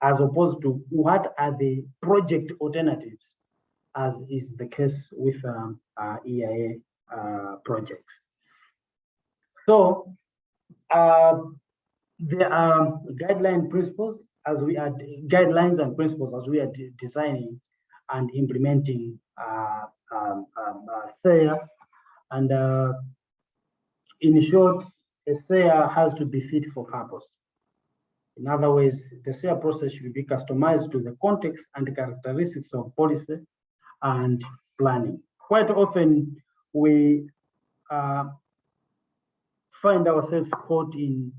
S1: as opposed to what are the project alternatives, as is the case with EIA projects. So there are guideline principles as we are guidelines and principles as we are designing and implementing SEA. And in short, a SEA has to be fit for purpose. In other words, the SEA process should be customized to the context and characteristics of policy and planning. Quite often, we find ourselves caught in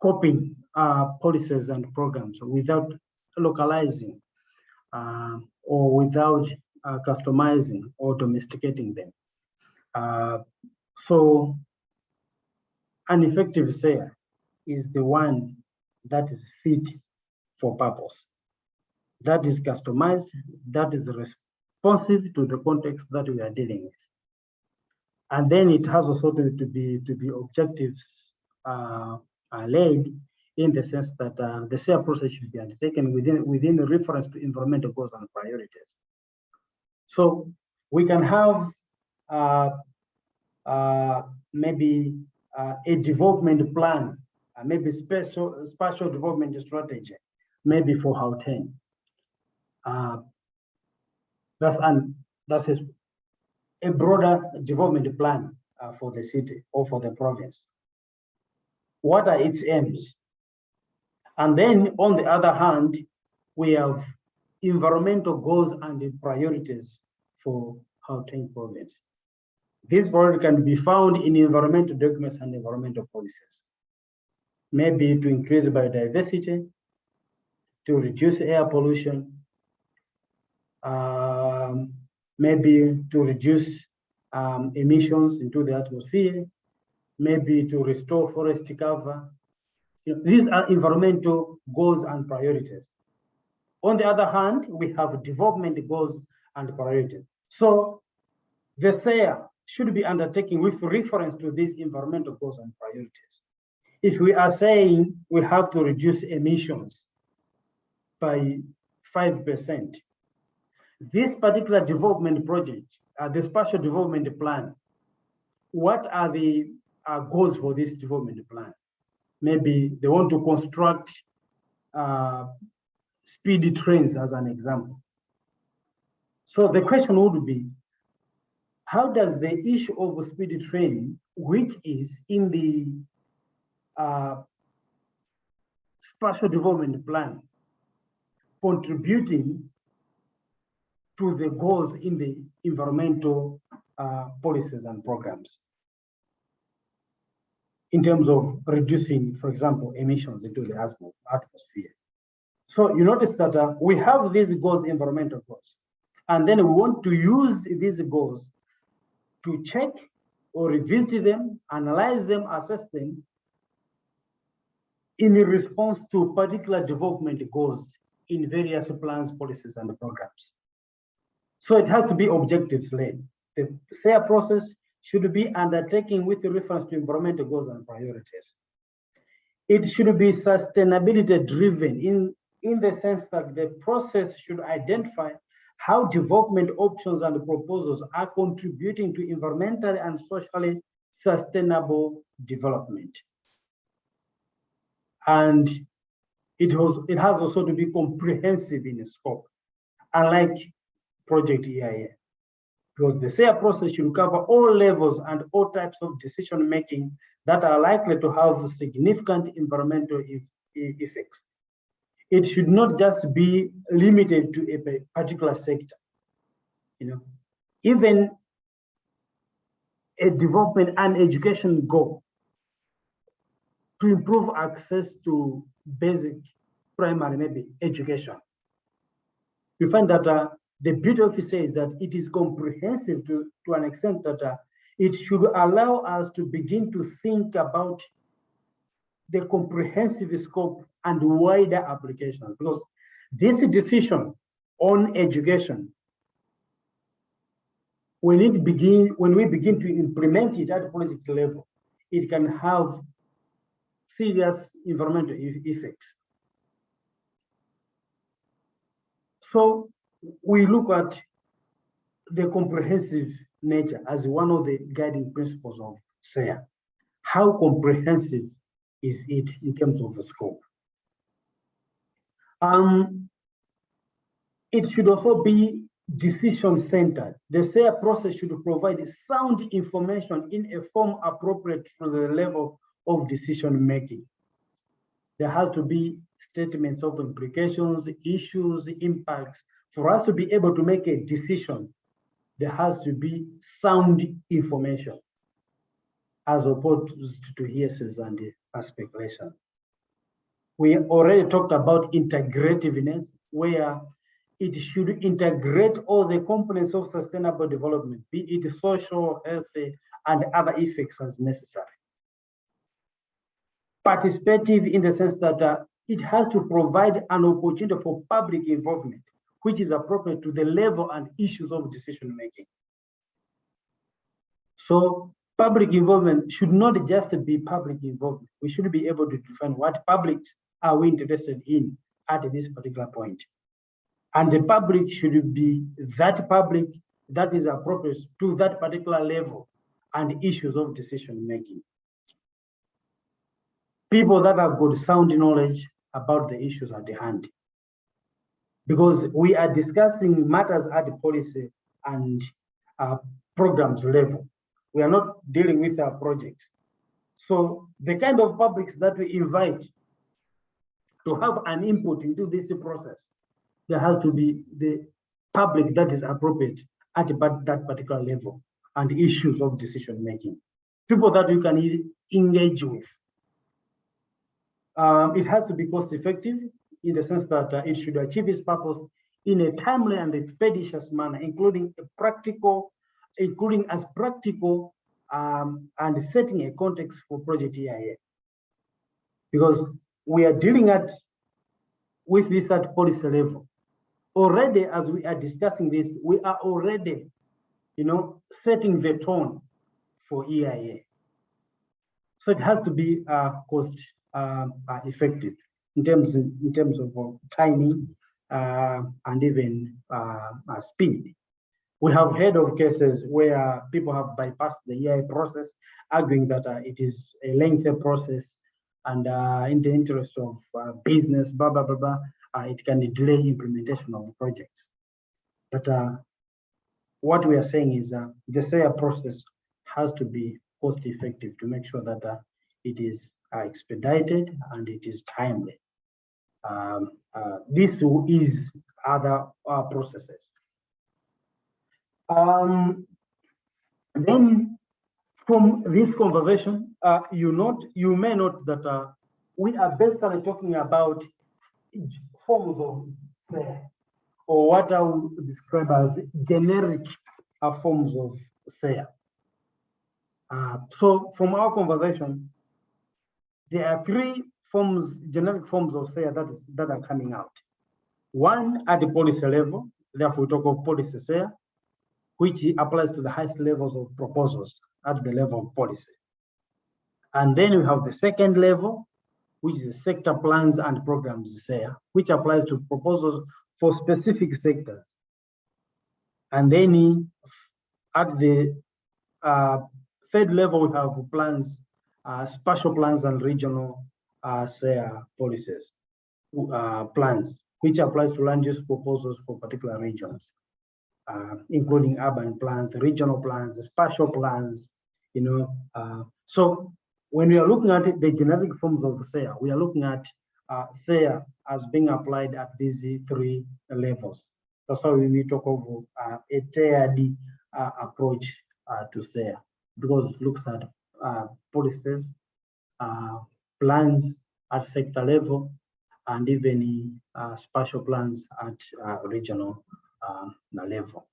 S1: copying policies and programs without localizing or without customizing or domesticating them. So an effective SEA is the one that is fit for purpose, that is customized, that is responsive to the context that we are dealing with. And then it has also to be objectives led, in the sense that the SEA process should be undertaken within the reference to environmental goals and priorities. So we can have maybe a development plan, maybe spatial development strategy, maybe for Gauteng. That's a broader development plan for the city or for the province. What are its aims? And then on the other hand, we have environmental goals and priorities for Gauteng province. These priorities can be found in environmental documents and environmental policies. Maybe to increase biodiversity, to reduce air pollution, maybe to reduce emissions into the atmosphere, maybe to restore forest cover. These are environmental goals and priorities. On the other hand, we have development goals and priorities. So the SEA should be undertaken with reference to these environmental goals and priorities. If we are saying we have to reduce emissions by 5%, this particular development project, the spatial development plan, what are the goals for this development plan? Maybe they want to construct speedy trains as an example. So the question would be, how does the issue of a speedy train, which is in the spatial development plan, contributing to the goals in the environmental policies and programs in terms of reducing, for example, emissions into the atmosphere? So you notice that we have these goals, environmental goals, and then we want to use these goals to check or revisit them, analyze them, assess them in response to particular development goals in various plans, policies, and programs. So it has to be objectives-led. The SEA process should be undertaken with reference to environmental goals and priorities. It should be sustainability-driven in the sense that the process should identify how development options and proposals are contributing to environmentally and socially sustainable development. And it has also to be comprehensive in scope, unlike Project EIA, because the SEA process should cover all levels and all types of decision-making that are likely to have significant environmental effects. It should not just be limited to a particular sector. Even a development and education goal to improve access to basic primary, maybe education. You find that the beauty of it is that it is comprehensive to an extent that it should allow us to begin to think about the comprehensive scope and wider applications, because this decision on education when we begin to implement it at policy level, it can have serious environmental effects. So we look at the comprehensive nature as one of the guiding principles of SEA. How comprehensive is it in terms of the scope? It should also be decision-centered. The SEA process should provide sound information in a form appropriate for the level of decision-making. There has to be statements of implications, issues, impacts. For us to be able to make a decision, there has to be sound information as opposed to hearsays and speculation. We already talked about integrativeness, where it should integrate all the components of sustainable development, be it social, healthy, and other effects as necessary. Participative in the sense that it has to provide an opportunity for public involvement, which is appropriate to the level and issues of decision-making. So public involvement should not just be public involvement. We should be able to define what publics are we interested in at this particular point. And the public should be that public that is appropriate to that particular level and issues of decision-making. People that have got sound knowledge about the issues at the hand. Because we are discussing matters at the policy and programs level. We are not dealing with our projects. So the kind of publics that we invite to have an input into this process, there has to be the public that is appropriate at that particular level and issues of decision making. People that you can engage with. It has to be cost effective in the sense that it should achieve its purpose in a timely and expeditious manner, including as practical and setting a context for project EIA. Because we are dealing with this at policy level. Already, as we are discussing this, we are already, setting the tone for EIA. So it has to be cost effective in terms of timing and even speed. We have heard of cases where people have bypassed the EIA process, arguing that it is a lengthy process and in the interest of business, blah, blah, blah, blah, it can delay implementation of projects. But what we are saying is the SEA process has to be cost effective to make sure that it is expedited and it is timely. This is other processes. Then from this conversation, you may note that we are basically talking about forms of SEA, or what I would describe as generic forms of SEA. So from our conversation, there are three generic forms of SEA that are coming out. One at the policy level, therefore we talk of policy SEA, which applies to the highest levels of proposals at the level of policy. And then we have the second level, which is the sector plans and programs SEA, which applies to proposals for specific sectors. And then at the third level, we have plans, spatial plans and regional SEA policies, plans, which applies to land use proposals for particular regions, including urban plans, regional plans, spatial plans, So when we are looking at the generic forms of SEA, we are looking at SEA as being applied at these three levels. That's why we talk of a tiered approach to SEA, because it looks at policies, plans at sector level, and even spatial plans at regional level.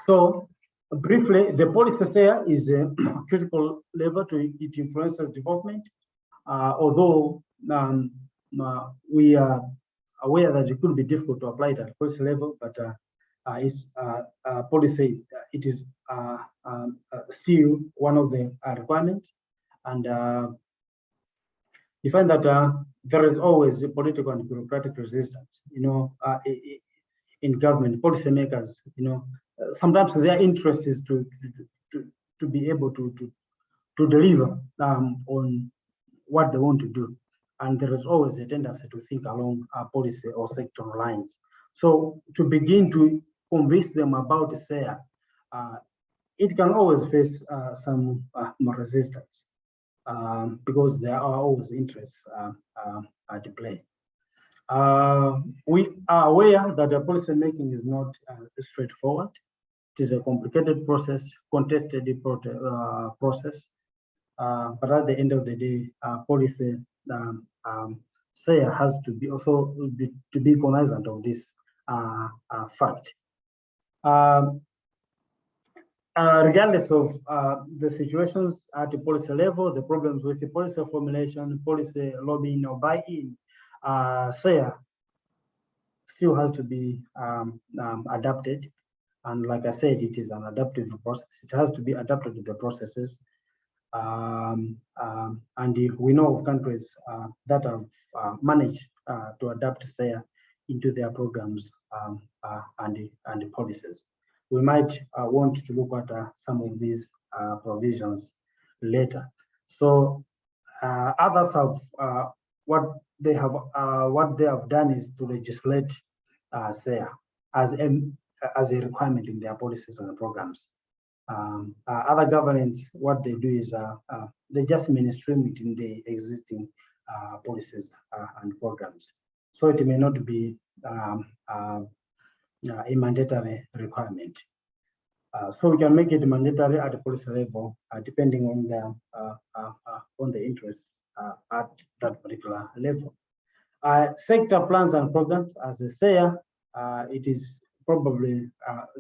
S1: So briefly, the policy SEA is a critical level to it influences development, although we are aware that it could be difficult to apply it at policy level, but policy, it is still one of the requirements. And you find that there is always a political and bureaucratic resistance, in government, policymakers, sometimes their interest is to be able to deliver on what they want to do. And there is always a tendency to think along policy or sectoral lines. So to begin to convince them about SEA, it can always face some more resistance because there are always interests at play. We are aware that the policy making is not straightforward. It is a complicated process, contested process. But at the end of the day, policy SEA has to be also to be cognizant of this fact. Regardless of the situations at the policy level, the problems with the policy formulation, policy lobbying or buy-in, SEA still has to be adapted. And like I said, it is an adaptive process. It has to be adapted to the processes. And we know of countries that have managed to adapt SEA into their programs and policies. We might want to look at some of these provisions later. So others have what they have done is to legislate SEA as a requirement in their policies and programs. Other governments, what they do is they just mainstream it in the existing policies and programs. So it may not be a mandatory requirement. So we can make it mandatory at the policy level, depending on the interest at that particular level. Sector plans and programs, as a SEA, it is probably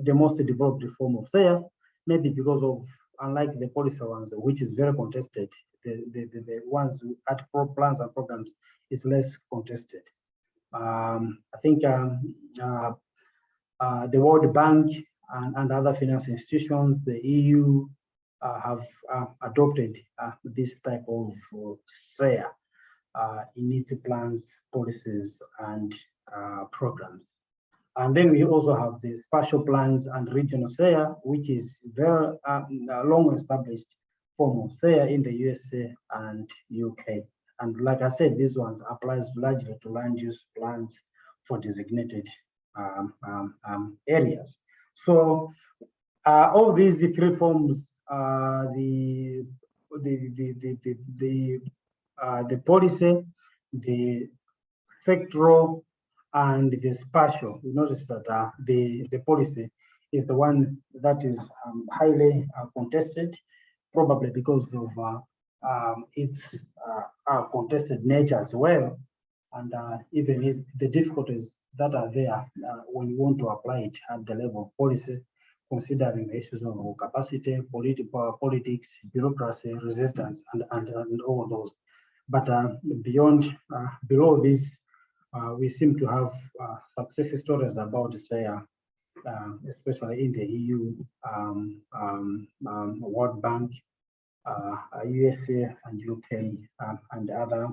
S1: the most developed form of SEA, maybe because of, unlike the policy ones, which is very contested, the ones at plans and programs is less contested. I think the World Bank and other financial institutions, the EU, have adopted this type of SEA in its plans, policies, and programs. And then we also have the spatial plans and regional SEA, which is very long established form of SEA in the USA and UK. And like I said, these ones applies largely to land use plans for designated areas. So all these three forms, the policy, the sectoral, and the spatial. You notice that the policy is the one that is highly contested, probably because of its contested nature as well, and even if the difficulties that are there when you want to apply it at the level of policy, considering the issues of capacity, politics, bureaucracy, resistance, and all those. But below this, we seem to have success stories about SEA, especially in the EU, World Bank, USA and UK, and other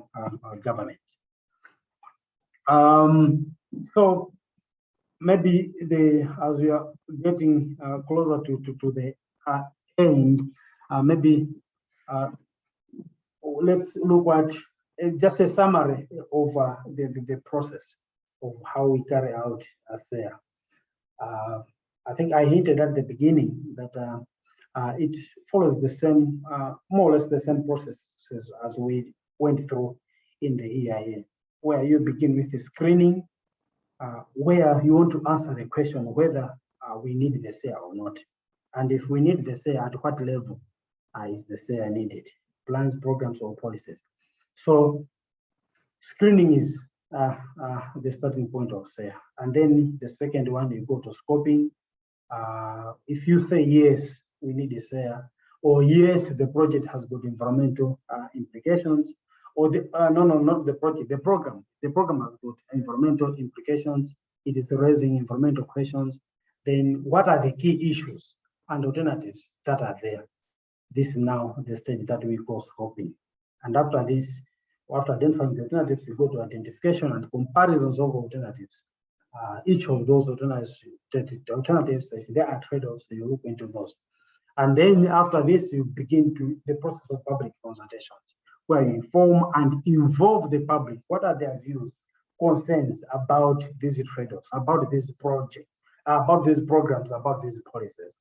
S1: governments. So maybe as we are getting closer to the end, maybe let's look at just a summary of the process of how we carry out SEA. I think I hinted at the beginning that it follows the same, more or less the same processes as we went through in the EIA, where you begin with the screening, where you want to answer the question whether we need the SEA or not. And if we need the SEA, at what level is the SEA needed? Plans, programs, or policies. So screening is the starting point of SEA. And then the second one, you go to scoping. If you say yes, we need a SEA, or yes, the project has got environmental implications, or no, not the project, the program. The program has got environmental implications. It is raising environmental questions. then what are the key issues and alternatives that are there? This is now the stage that we call scoping. And after this, after identifying the alternatives, you go to identification and comparisons of alternatives. Each of those alternatives, if there are trade-offs, you look into those. And then after this, you begin to the process of public consultations, where you inform and involve the public. What are their views, concerns about these trade-offs, about these projects, about these programs, about these policies?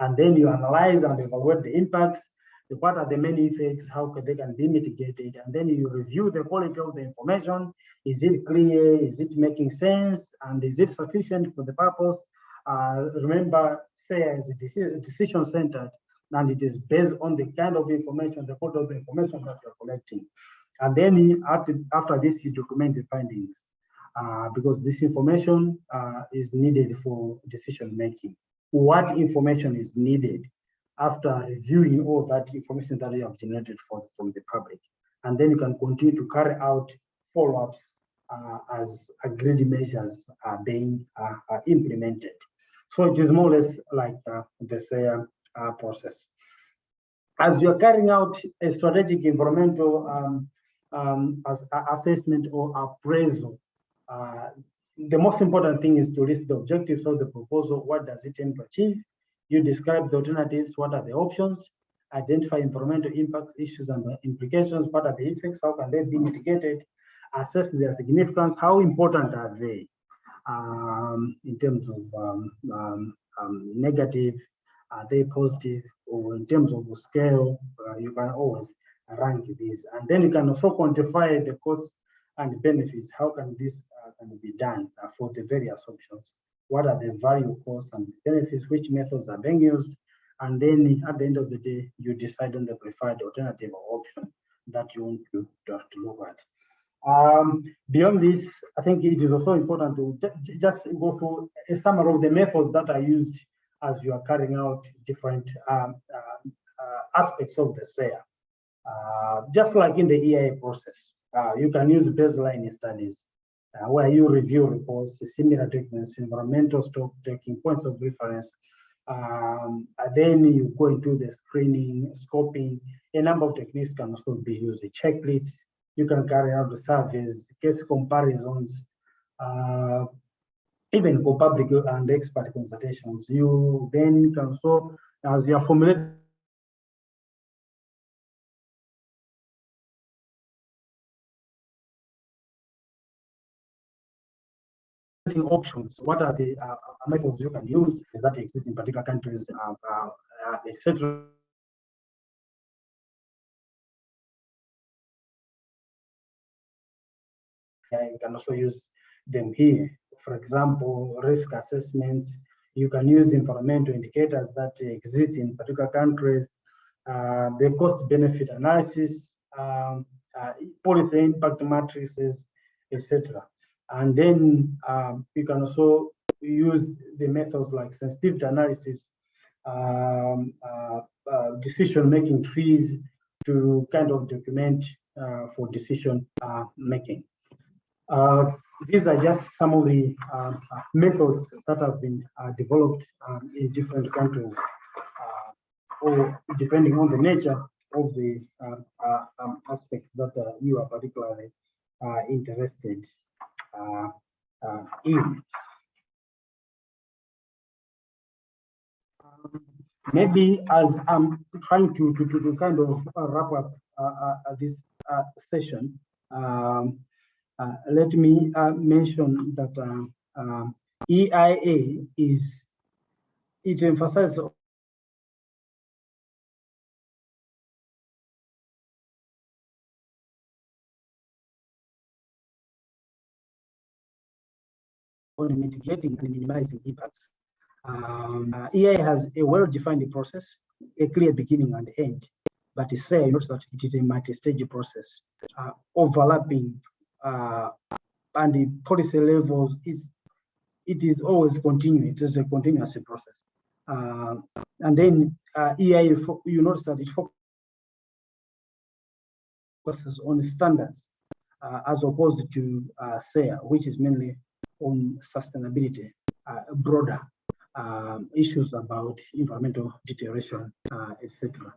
S1: And then you analyze and evaluate the impacts, what are the main effects, how they can be mitigated, and then you review the quality of the information. Is it clear? Is it making sense? And is it sufficient for the purpose? Remember, SARE is a decision-centered, and it is based on the kind of information, the quality of the information that you're collecting. And then after this, you document the findings, because this information is needed for decision-making. What information is needed after reviewing all that information that you have generated from the public? And then you can continue to carry out follow-ups as agreed measures are being implemented. So it is more or less like the SARE process. As you're carrying out a strategic environmental assessment or appraisal, the most important thing is to list the objectives of the proposal. What does it aim to achieve? You describe the alternatives. What are the options? Identify environmental impacts, issues, and the implications. What are the effects? How can they be mitigated? Assess their significance. How important are they in terms of negative? Are they positive? Or in terms of the scale, you can always rank these. And then you can also quantify the costs and benefits. How can this can be done for the various options? What are the value, costs, and benefits? Which methods are being used? And then at the end of the day, you decide on the preferred alternative or option that you want to look at. Beyond this, I think it is also important to just go through a summary of the methods that are used as you are carrying out different aspects of the SARE. Just like in the EIA process, you can use baseline studies where you review reports, similar documents, environmental stock taking, points of reference. Then you go into the screening, scoping. A number of techniques can also be used. The checklists, you can carry out the surveys, case comparisons, even for public and expert consultations. You then can also, as you are formulating options, what are the methods you can use that exist in particular countries, etc. You can also use them here. For example, risk assessments. You can use environmental indicators that exist in particular countries, the cost-benefit analysis, policy impact matrices, etc. And then you can also use the methods like sensitivity analysis, decision-making trees to kind of document for decision making. These are just some of the methods that have been developed in different countries, or depending on the nature of the aspects that you are particularly interested in. Maybe as I'm trying to kind of wrap up this session, let me mention that EIA it emphasizes on mitigating and minimizing impacts. EIA has a well-defined process, a clear beginning and end, but it's saying that it is a multi-stage process, overlapping, and the policy levels it is always continuing. It is a continuous process. And then EIA, you notice that it focuses on standards as opposed to SARE, which is mainly on sustainability, broader. issues about environmental deterioration, etc.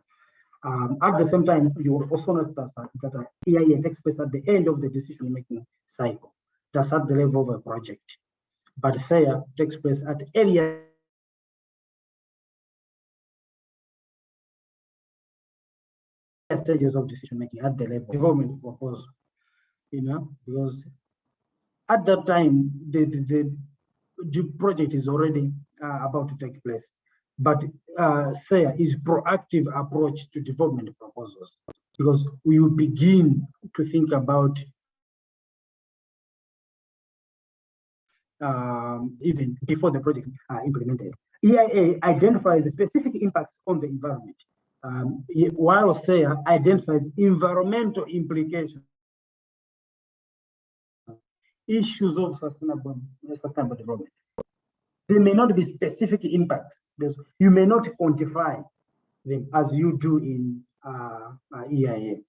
S1: At the same time, you will also notice that EIA takes place at the end of the decision-making cycle. That's at the level of a project. But SEA takes place at earlier stages of decision-making at the level of development proposal, because at that time, the project is already about to take place. But SEA is proactive approach to development proposals, because we will begin to think about even before the projects are implemented. EIA identifies specific impacts on the environment, while SEA identifies environmental implications, issues of sustainable development. There may not be specific impacts, because you may not quantify them as you do in EIA.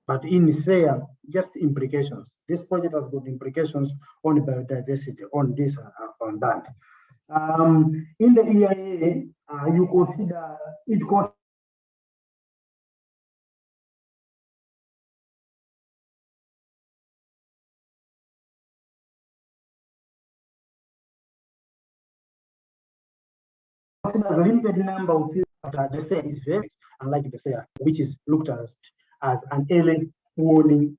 S1: But in SEA, just implications. This project has got implications on biodiversity, on this, on that. In the EIA, you consider it a limited number of fields, but the SEA is very unlike the SEA, which is looked at as an early warning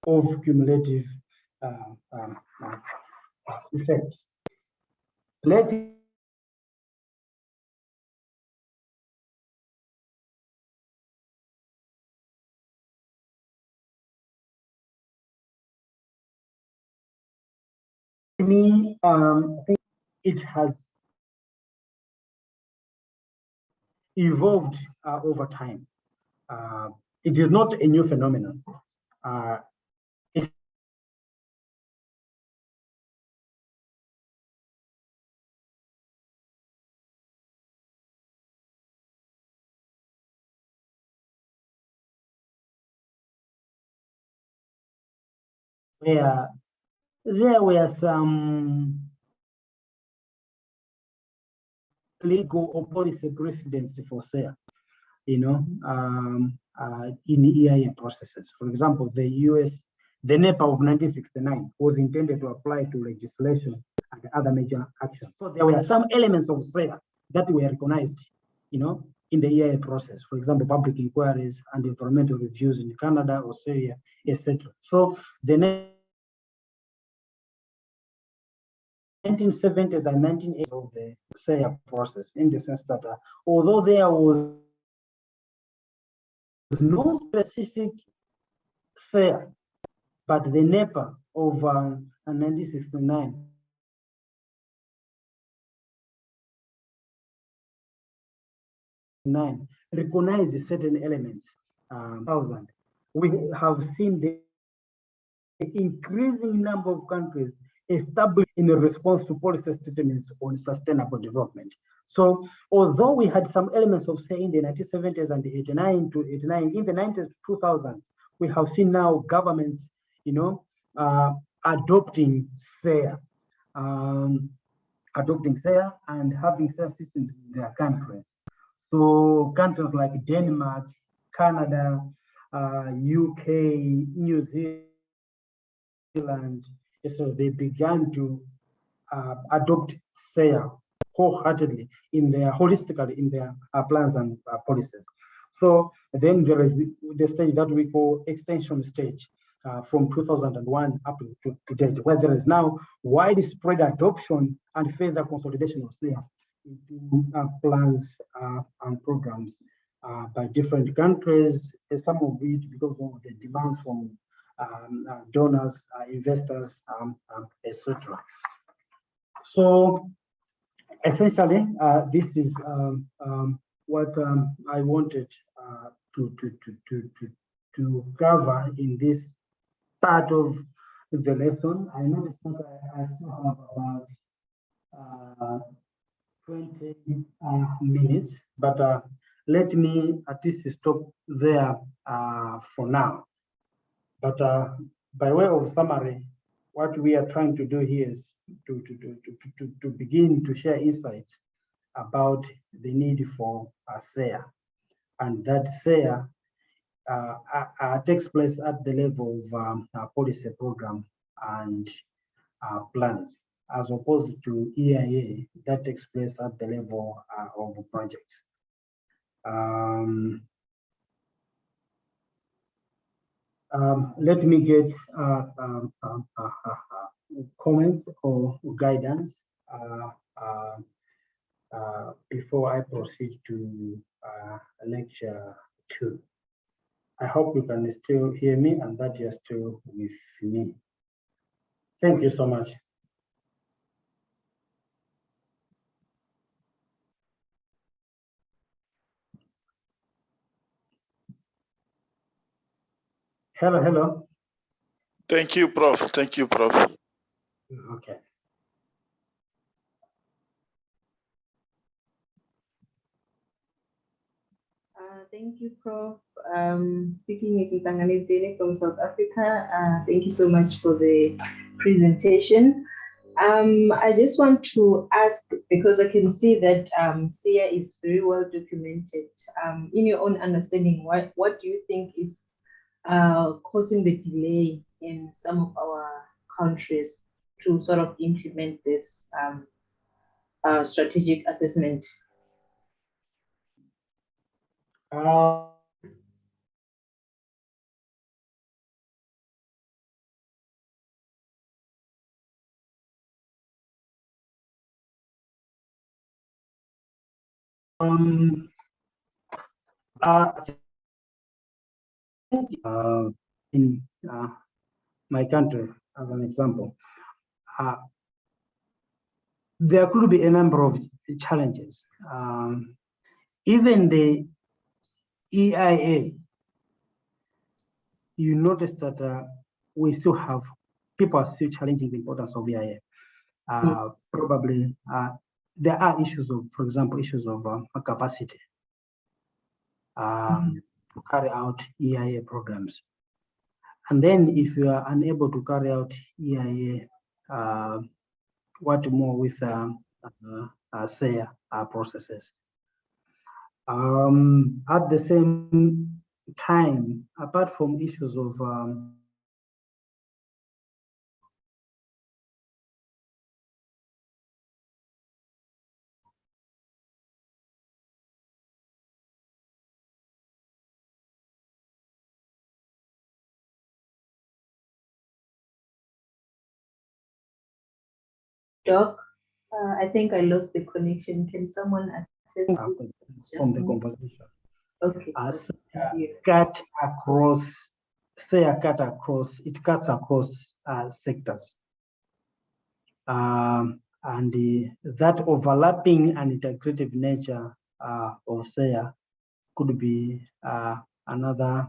S1: of cumulative effects. Let me think it has evolved over time. It is not a new phenomenon. Where there were some legal or policy precedents for SEA, in EIA processes. For example, the NEPA of 1969 was intended to apply to legislation and other major actions. So there were some elements of SEA that were recognized, in the EIA process. For example, public inquiries and environmental reviews in Canada, Australia, etc. So the 1970s and 1980s of the SEA process, in the sense that although there was no specific SEA, but the NEPA of 1969 recognized certain elements. We have seen the increasing number of countries established in response to policy statements on sustainable development. So although we had some elements of SEA in the 1970s and the 89 to 89, in the 90s to 2000s, we have seen now governments, adopting SEA, and having SEA systems in their countries. So countries like Denmark, Canada, UK, New Zealand, so they began to adopt SEA wholeheartedly holistically in their plans and policies. So then there is the stage that we call extension stage, from 2001 up to date, where there is now widespread adoption and further consolidation of SEA into plans and programs by different countries, some of which because of the demands from donors, investors, etc. So essentially, this is what I wanted to cover in this part of the lesson. I noticed that I still have about 20 minutes, but let me at least stop there for now. But by way of summary, what we are trying to do here is to begin to share insights about the need for a SEA, and that SEA takes place at the level of policy program and plans, as opposed to EIA that takes place at the level of projects. Let me get comments or guidance before I proceed to lecture 2. I hope you can still hear me and that you're still with me. Thank you so much. Hello, hello.
S2: Thank you, Prof. Thank you, Prof.
S1: Okay.
S7: Thank you, Prof. Speaking is Ntanganedzele from South Africa. Thank you so much for the presentation. I just want to ask, because I can see that SEA is very well documented. In your own understanding, what do you think is causing the delay in some of our countries to sort of implement this strategic assessment?
S1: In my country, as an example, there could be a number of challenges. Even the EIA, you notice that we still have people are still challenging the importance of EIA. Probably there are issues of, for example, issues of capacity to carry out EIA programs. And then if you are unable to carry out EIA, what more with SEA processes? At the same time, apart from issues of
S7: Doc, I think I lost the connection. Can someone access
S1: from the conversation.
S7: Okay.
S1: Cut across, it cuts across sectors. And that overlapping and integrative nature of SEA could be another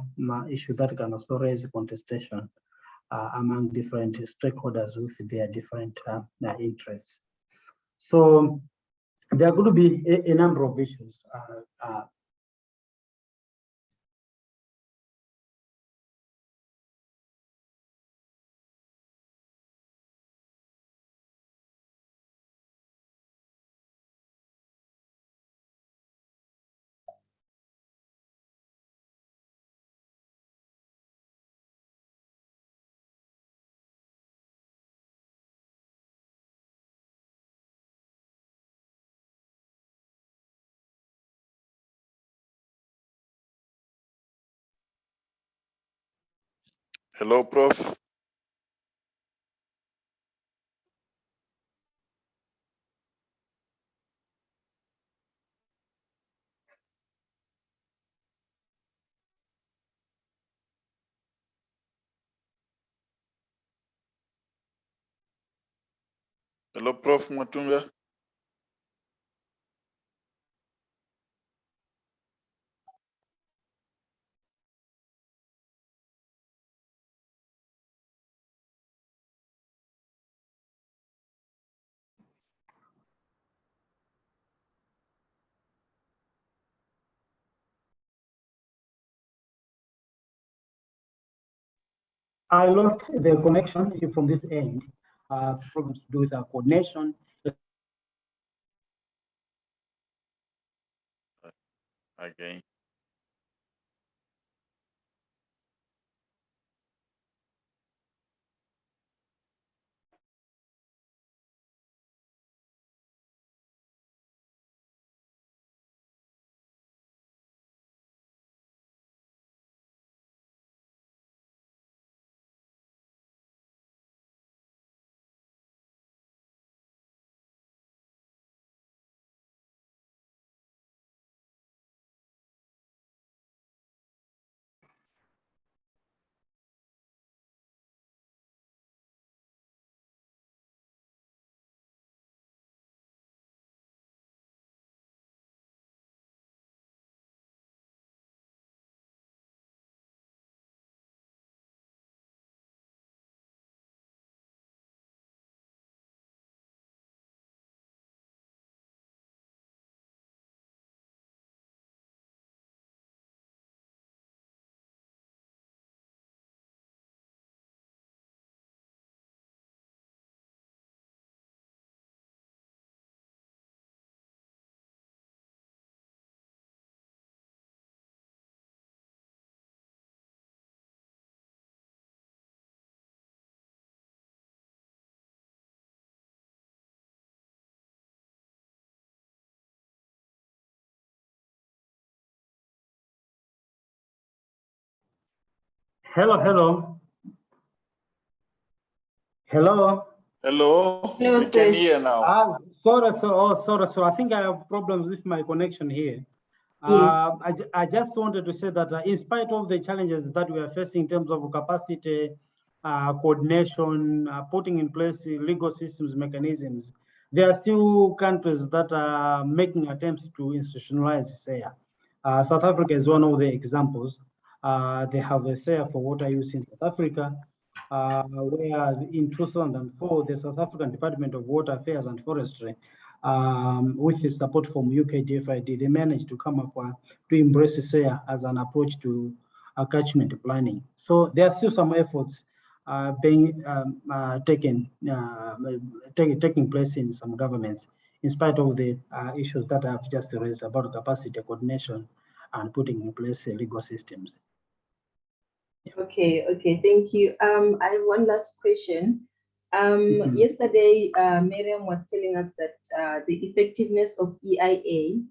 S1: issue that can also raise contestation among different stakeholders with their different interests. So there could be a number of issues.
S2: Hello, Prof. Hello, Prof. Matunga.
S1: I lost the connection from this end. Problems to do with our coordination.
S2: Okay.
S1: Hello, hello. Hello.
S2: Hello,
S7: Hello,
S2: we can
S7: sir.
S2: hear now.
S1: Sorry, sorry. So I think I have problems with my connection here.
S7: Yes.
S1: I just wanted to say that in spite of the challenges that we are facing in terms of capacity, coordination, putting in place legal systems, mechanisms, there are still countries that are making attempts to institutionalize SARE. South Africa is one of the examples. They have a SARE for water use in South Africa, where in 2004, the South African Department of Water Affairs and Forestry, with the support from UK DFID, they managed to come up to embrace SARE as an approach to catchment planning. So there are still some efforts being taking place in some governments, in spite of the issues that I've just raised about capacity coordination and putting in place legal systems.
S7: Okay, thank you. I have one last question. Yesterday, Miriam was telling us that the effectiveness of EIA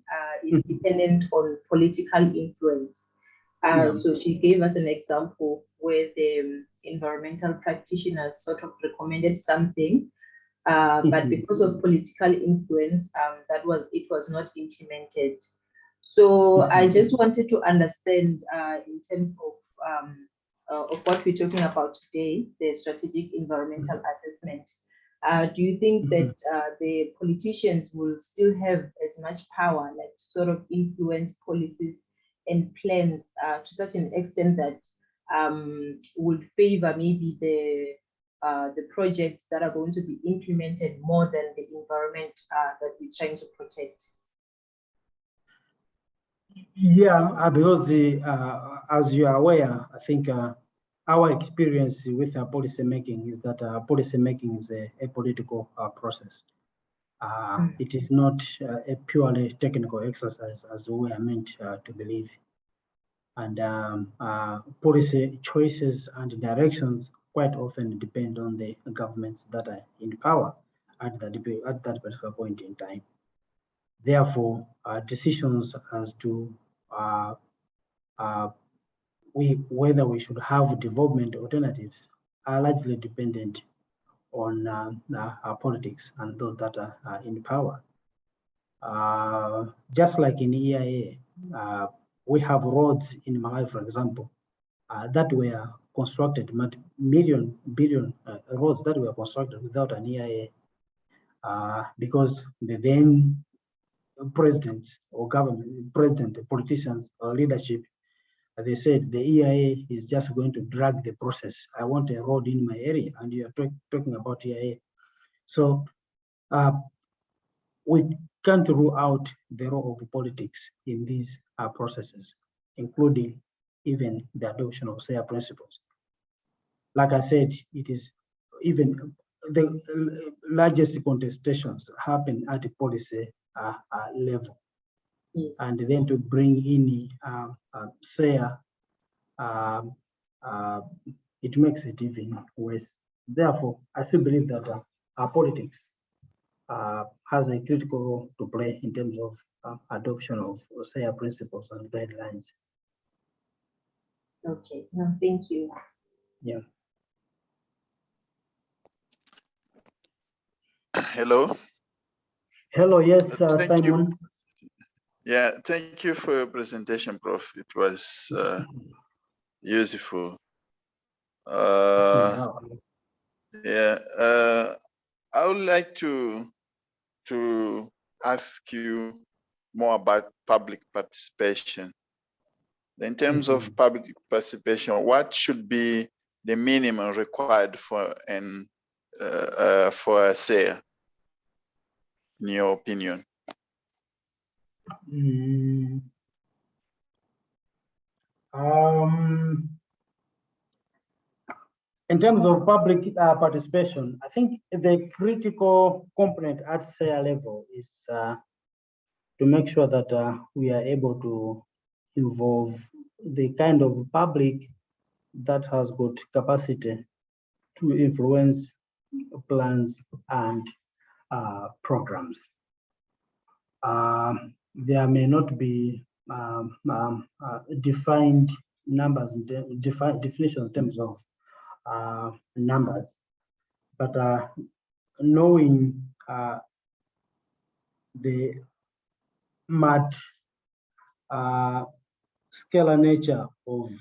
S7: is dependent on political influence. So she gave us an example where the environmental practitioners sort of recommended something, but because of political influence, it was not implemented. So I just wanted to understand in terms of what we're talking about today, the strategic environmental assessment. Do you think that the politicians will still have as much power, like sort of influence policies and plans to such an extent that would favor maybe the projects that are going to be implemented more than the environment that we're trying to protect?
S1: Yeah, because as you are aware, I think our experience with policy making is that policy making is a political process. It is not a purely technical exercise as we are meant to believe. And policy choices and directions quite often depend on the governments that are in power at that particular point in time. Therefore, decisions as to whether we should have development alternatives are largely dependent on our politics and those that are in power. Just like in EIA, we have roads in Malawi, for example, that were constructed, billion roads that were constructed without an EIA, because the then presidents or government, politicians or leadership, they said the EIA is just going to drag the process. I want a road in my area, and you are talking about EIA. So we can't rule out the role of politics in these processes, including even the adoption of SARE principles. like I said, it is even the largest contestations happen at the policy level.
S7: Yes.
S1: And then to bring in SARE, it makes it even worse. Therefore, I still believe that our politics has a critical role to play in terms of adoption of SARE principles and guidelines.
S7: Okay, no, thank you.
S1: Yeah.
S2: Hello.
S1: Hello, yes,
S2: Thank you.
S1: Simon.
S2: Yeah, thank you for your presentation, Prof. It was useful. Yeah, I would like to ask you more about public participation. In terms of public participation, what should be the minimum required for a SARE, in your opinion?
S1: In terms of public participation, I think the critical component at SARE level is to make sure that we are able to involve the kind of public that has got capacity to influence plans and programs. There may not be defined numbers, definition in terms of numbers, but knowing the much scalar nature of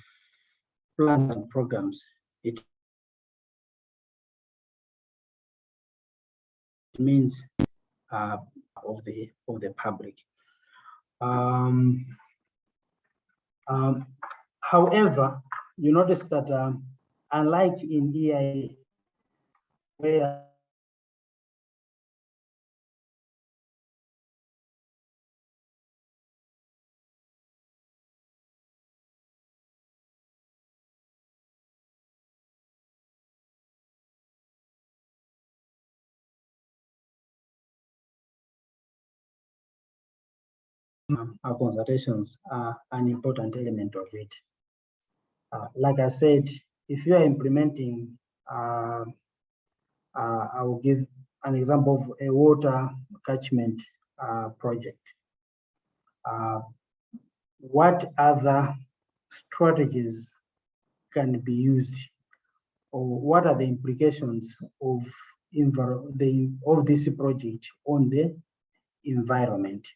S1: plans and programs, it means of the public. However, you notice that unlike in EIA, where our consultations are an important element of it. Like I said, if you are implementing, I will give an example of a water catchment project. What other strategies can be used, or what are the implications of this project on the environment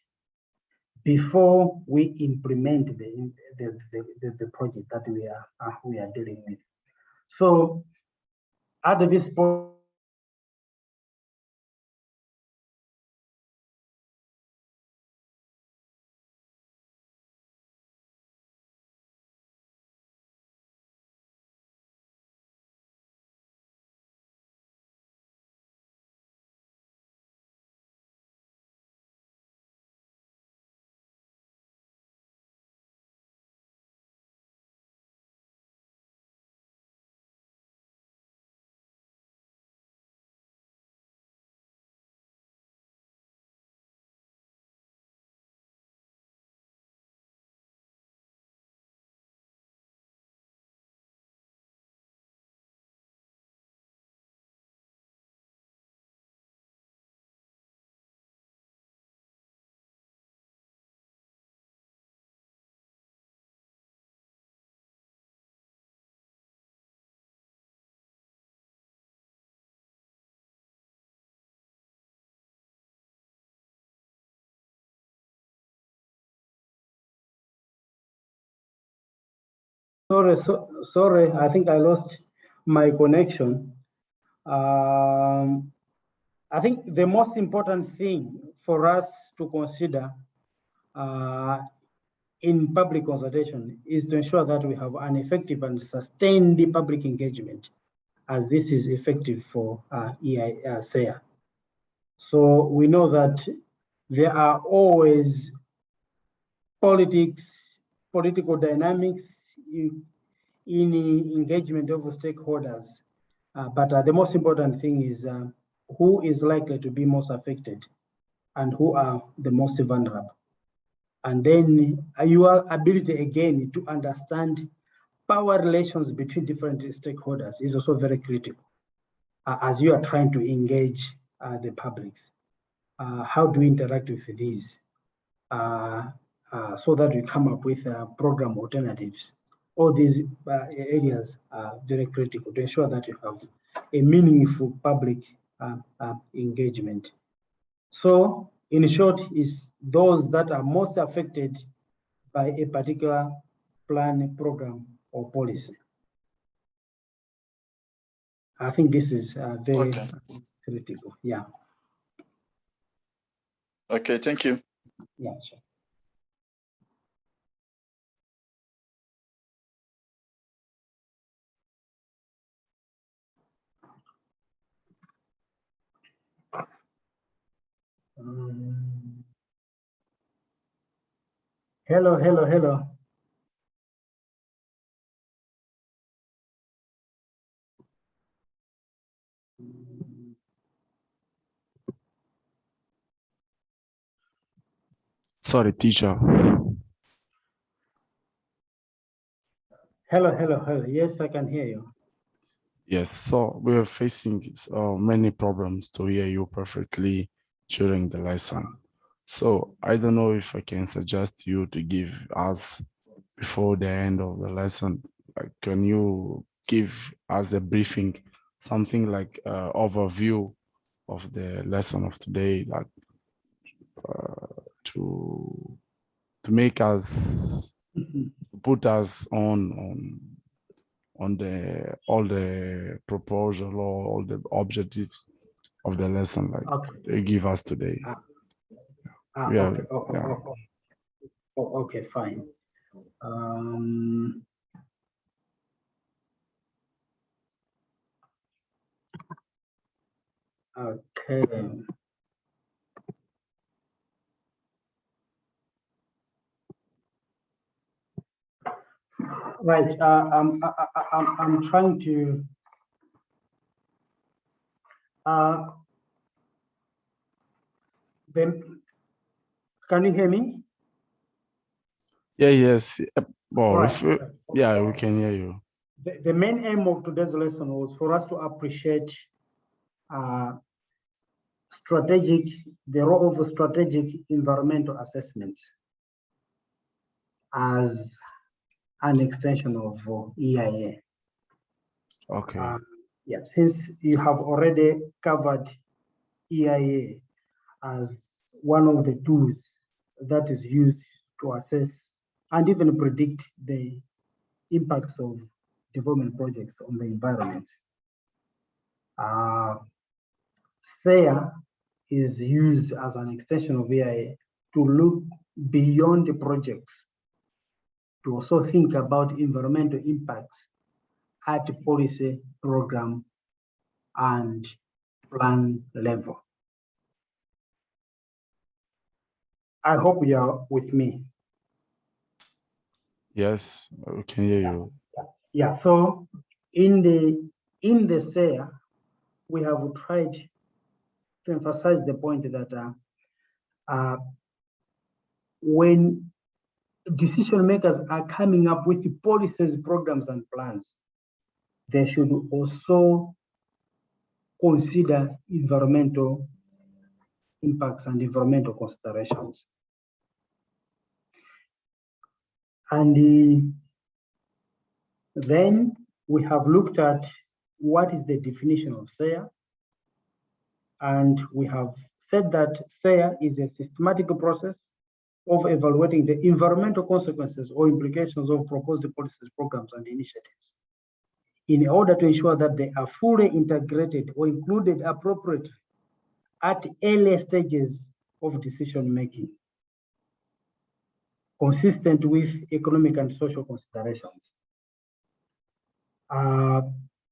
S1: before we implement the project that we are dealing with? So at this point, sorry, I think I lost my connection. I think the most important thing for us to consider in public consultation is to ensure that we have an effective and sustained public engagement, as this is effective for SARE. So we know that there are always political dynamics in the engagement of stakeholders. But the most important thing is who is likely to be most affected and who are the most vulnerable. And then your ability again to understand power relations between different stakeholders is also very critical as you are trying to engage the publics. How do we interact with these so that we come up with program alternatives? All these areas are very critical to ensure that you have a meaningful public engagement. So in short, is those that are most affected by a particular plan, program, or policy. I think this is very critical. Yeah.
S2: Okay, thank you.
S1: Yeah, sure. Hello.
S8: Sorry, teacher.
S1: Hello. Yes, I can hear you.
S8: Yes, so we are facing many problems to hear you perfectly during the lesson. So I don't know if I can suggest you to give us before the end of the lesson, like, can you give us a briefing, something like overview of the lesson of today, like to make us put us on all the proposal or all the objectives of the lesson, like they give us today.
S1: Okay, fine. Okay. Right. I'm trying to. Then, can you hear me?
S8: Yes. Well,
S1: Right.
S8: yeah, we can hear you.
S1: The main aim of today's lesson was for us to appreciate the role of strategic environmental assessments as an extension of EIA.
S8: Okay.
S1: Yeah, since you have already covered EIA as one of the tools that is used to assess and even predict the impacts of development projects on the environment. SEA is used as an extension of EIA to look beyond the projects, to also think about environmental impacts at policy, program, and plan level. I hope you are with me.
S8: Yes, we can hear you.
S1: Yeah, so in the SEA, we have tried to emphasize the point that when decision makers are coming up with policies, programs, and plans, they should also consider environmental impacts and environmental considerations. And then we have looked at what is the definition of SEA, and we have said that SEA is a systematic process of evaluating the environmental consequences or implications of proposed policies, programs, and initiatives in order to ensure that they are fully integrated or included appropriately at early stages of decision making, consistent with economic and social considerations.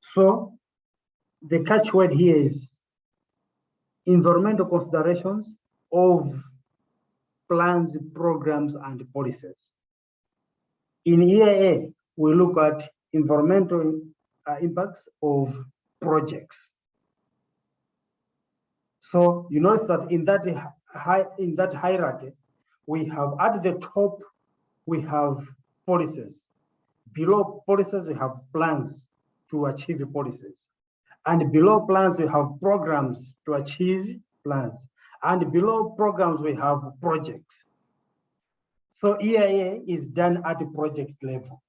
S1: So the catchword here is environmental considerations of plans, programs, and policies. In EIA, we look at environmental impacts of projects. So you notice that in that hierarchy, we have at the top, we have policies. Below policies, we have plans to achieve policies. And below plans, we have programs to achieve plans. And below programs, we have projects. So EIA is done at the project level.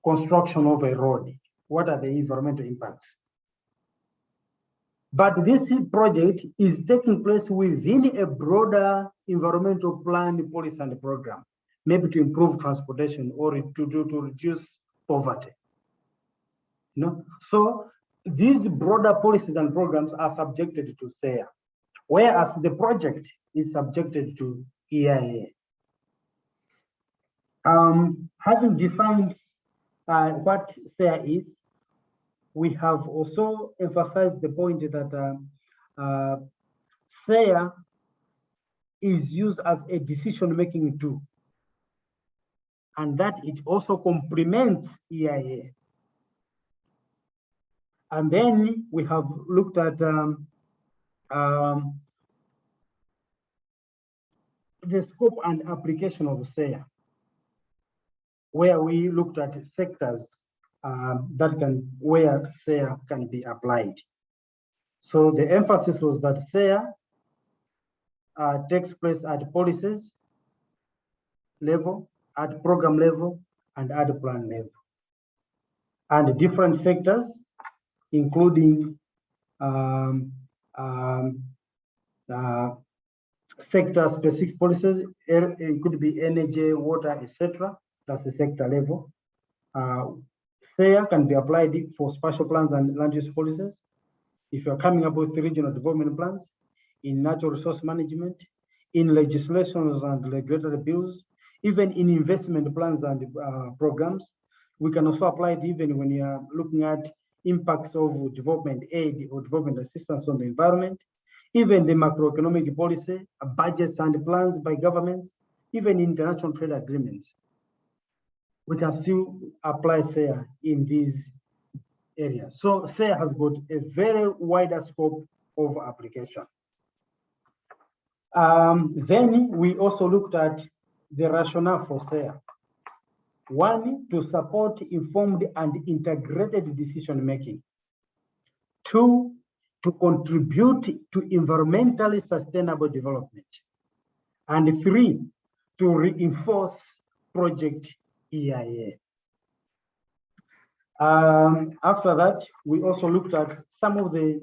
S1: Construction of a road. What are the environmental impacts? But this project is taking place within a broader environmental plan, policy, and program, maybe to improve transportation or to reduce poverty. So these broader policies and programs are subjected to SEA, whereas the project is subjected to EIA. Having defined what SEA is, we have also emphasized the point that SEA is used as a decision-making tool, and that it also complements EIA. And then we have looked at the scope and application of SEA, where we looked at sectors where SEA can be applied. So the emphasis was that SEA takes place at policies level, at program level, and at plan level. And different sectors, including sector-specific policies, it could be energy, water, etc. That's the sector level. SEA can be applied for spatial plans and land use policies. If you're coming up with regional development plans, in natural resource management, in legislations and regulatory bills, even in investment plans and programs. We can also apply it even when you are looking at impacts of development aid or development assistance on the environment, even the macroeconomic policy, budgets and plans by governments, even international trade agreements. We can still apply SEA in these areas. So SEA has got a very wider scope of application. Then we also looked at the rationale for SEA. One, to support informed and integrated decision-making. Two, to contribute to environmentally sustainable development. And three, to reinforce project EIA. After that, we also looked at some of the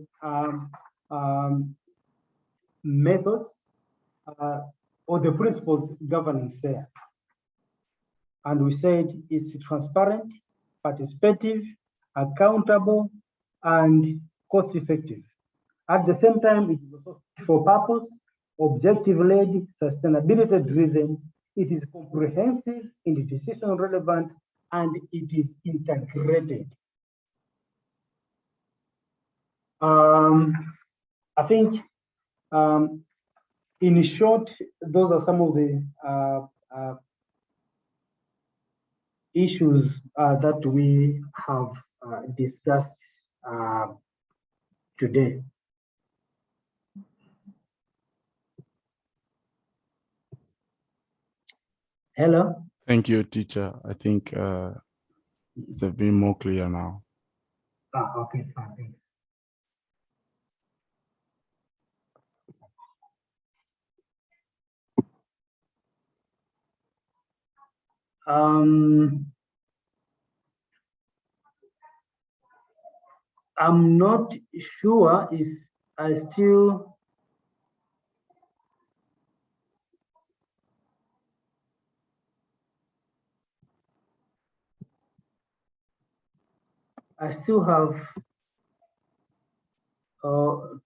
S1: methods or the principles governing SEA. And we said it's transparent, participative, accountable, and cost-effective. At the same time, it is also for purpose, objective-led, sustainability-driven. It is comprehensive, it is decision-relevant, and it is integrated. I think, in short, those are some of the issues that we have discussed today. Hello.
S8: Thank you, teacher. I think it's a bit more clear now.
S1: Okay, fine, thanks. I'm not sure if I still have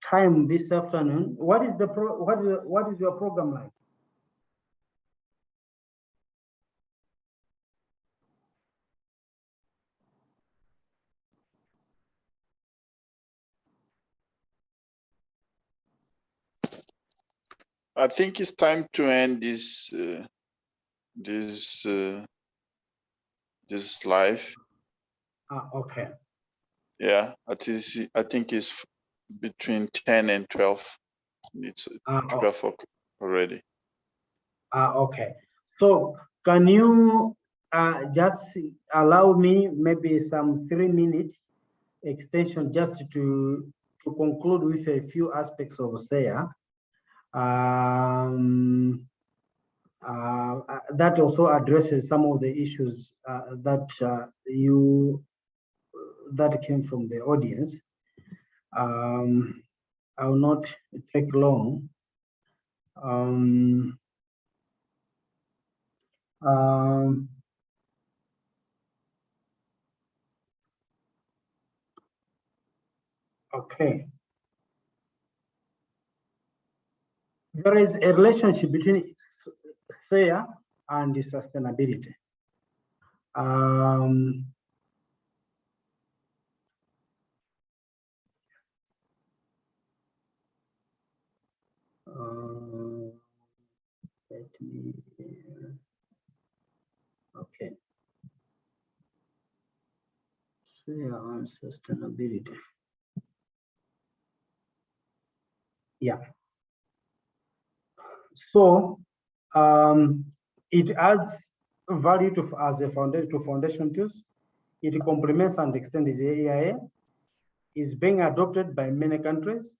S1: time this afternoon. What is your program like?
S2: I think it's time to end this this live.
S1: Okay.
S2: Yeah, I think it's between 10 and 12. It's 12 o'clock already.
S1: Okay. So can you just allow me maybe some 3-minute extension just to conclude with a few aspects of SEA that also addresses some of the issues that that came from the audience. I will not take long. Okay. There is a relationship between SEA and the sustainability. Let me, okay. SEA and sustainability. Yeah. So it adds value to as a foundation tools. It complements and extends the AIA. Is being adopted by many countries.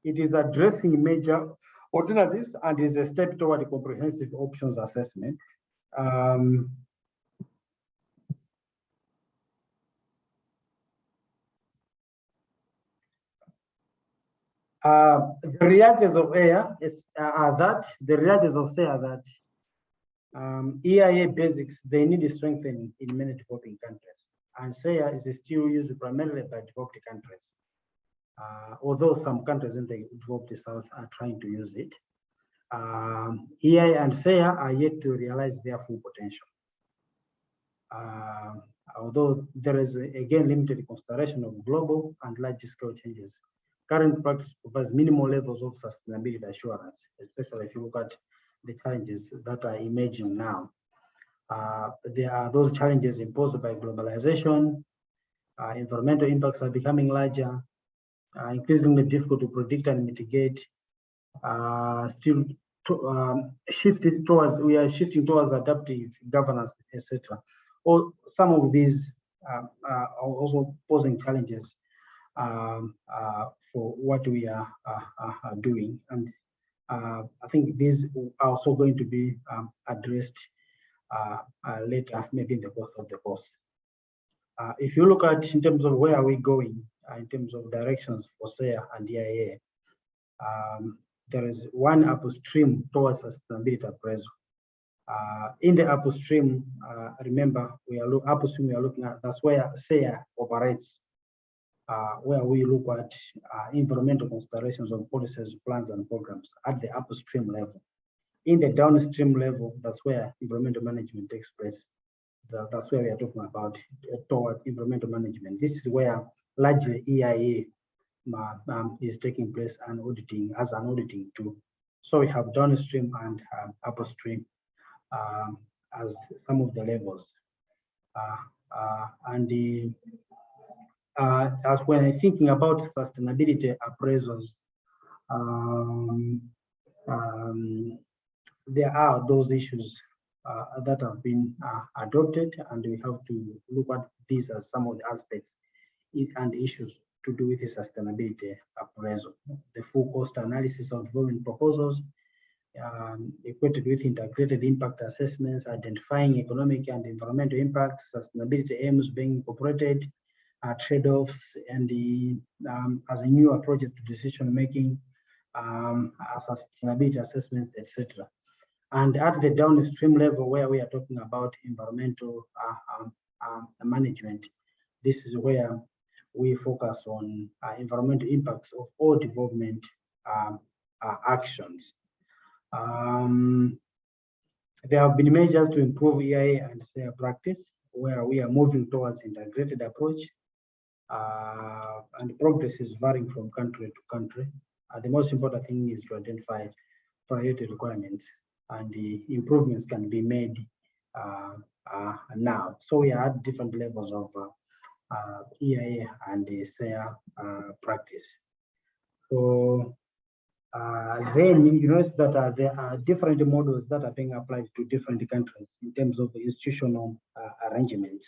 S1: It is addressing major alternatives and is a step toward a comprehensive options assessment. The realities of AIA are that the realities of SEA are that EIA basics, they need strengthening in many developing countries, and SEA is still used primarily by developed countries. Although some countries in the developed south are trying to use it, EIA and SEA are yet to realize their full potential. Although there is again limited consideration of global and large-scale changes, current practice provides minimal levels of sustainability assurance, especially if you look at the challenges that are emerging now. There are those challenges imposed by globalization. Environmental impacts are becoming larger, increasingly difficult to predict and mitigate. We are shifting towards adaptive governance, etc. Or some of these are also posing challenges for what we are doing, and I think these are also going to be addressed later, maybe in the course of the course. If you look at in terms of where are we going in terms of directions for SEA and EIA, there is one upstream towards sustainability appraisal. In the upstream, remember we are looking at, that's where SEA operates, where we look at environmental considerations of policies, plans, and programs at the upstream level. In the downstream level, that's where environmental management takes place. That's where we are talking about toward environmental management. This is where largely EIA is taking place and auditing as an auditing tool. So we have downstream and upstream as some of the levels. As when I'm thinking about sustainability appraisals, there are those issues that have been adopted, and we have to look at these as some of the aspects and issues to do with the sustainability appraisal. The full cost analysis of development proposals, equated with integrated impact assessments, identifying economic and environmental impacts, sustainability aims being incorporated, trade-offs, and the as a new approach to decision making, sustainability assessments, etc. And at the downstream level, where we are talking about environmental management, this is where we focus on environmental impacts of all development actions. There have been measures to improve EIA and their practice, where we are moving towards integrated approach, and progress is varying from country to country. The most important thing is to identify priority requirements, and the improvements can be made now. So we are at different levels of EIA and the SEA practice. So then you notice that there are different models that are being applied to different countries in terms of the institutional arrangements.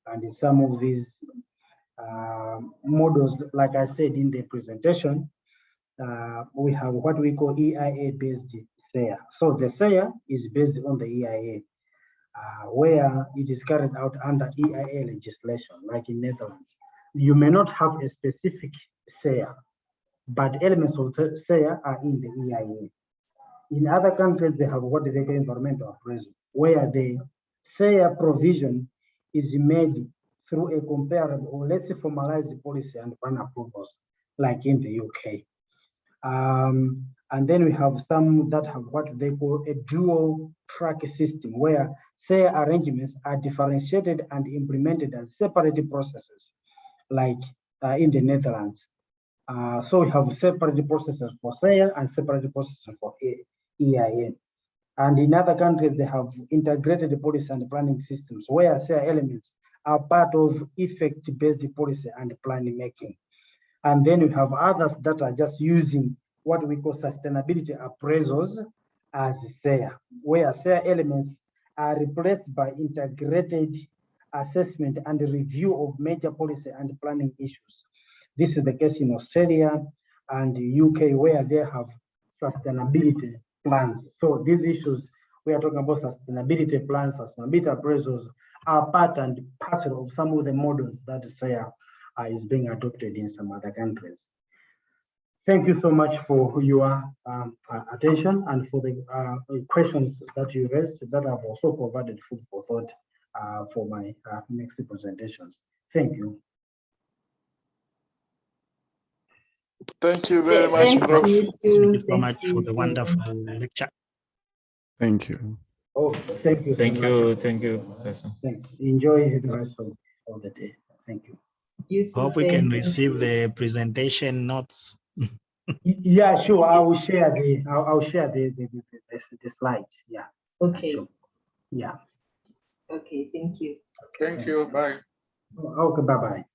S1: And in some of these models, like I said in the presentation, we have what we call EIA-based SEA. So the SEA is based on the EIA, where it is carried out under EIA legislation, like in Netherlands. You may not have a specific SEA, but elements of the SEA are in the EIA. In other countries, they have what they call environmental appraisal, where the SEA provision is made through a comparable or less formalized policy and plan approvals, like in the UK. And then we have some that have what they call a dual track system, where SEA arrangements are differentiated and implemented as separate processes, like in the Netherlands. So we have separate processes for SEA and separate processes for EIA. And in other countries, they have integrated policy and planning systems, where SEA elements are part of effect-based policy and planning making. And then we have others that are just using what we call sustainability appraisals as SEA, where SEA elements are replaced by integrated assessment and review of major policy and planning issues. This is the case in Australia and the UK, where they have sustainability plans. So these issues, we are talking about sustainability plans, sustainability appraisals are part and parcel of some of the models that SEA is being adopted in some other countries. Thank you so much for your attention and for the questions that you raised that have also provided food for thought for my next presentations. Thank you.
S2: Thank you very much,
S7: Thanks,
S2: Prof.
S7: you
S3: Thank you
S7: too.
S3: so much
S7: Thank
S3: for
S7: you
S3: the
S7: too.
S3: wonderful lecture.
S8: Thank you.
S1: Oh, thank you.
S9: Thank
S1: so
S9: you,
S1: much.
S9: thank you, Professor.
S1: Thanks. Enjoy the rest of the day. Thank you.
S7: You too,
S3: Hope we
S7: same.
S3: can
S7: Thank
S3: receive
S7: you.
S3: the presentation notes.
S1: Yeah, sure. I will share I'll share the slides. Yeah.
S7: Okay.
S1: Sure. Yeah.
S7: Okay, thank you.
S6: Thank you. Bye.
S1: Okay. Bye bye.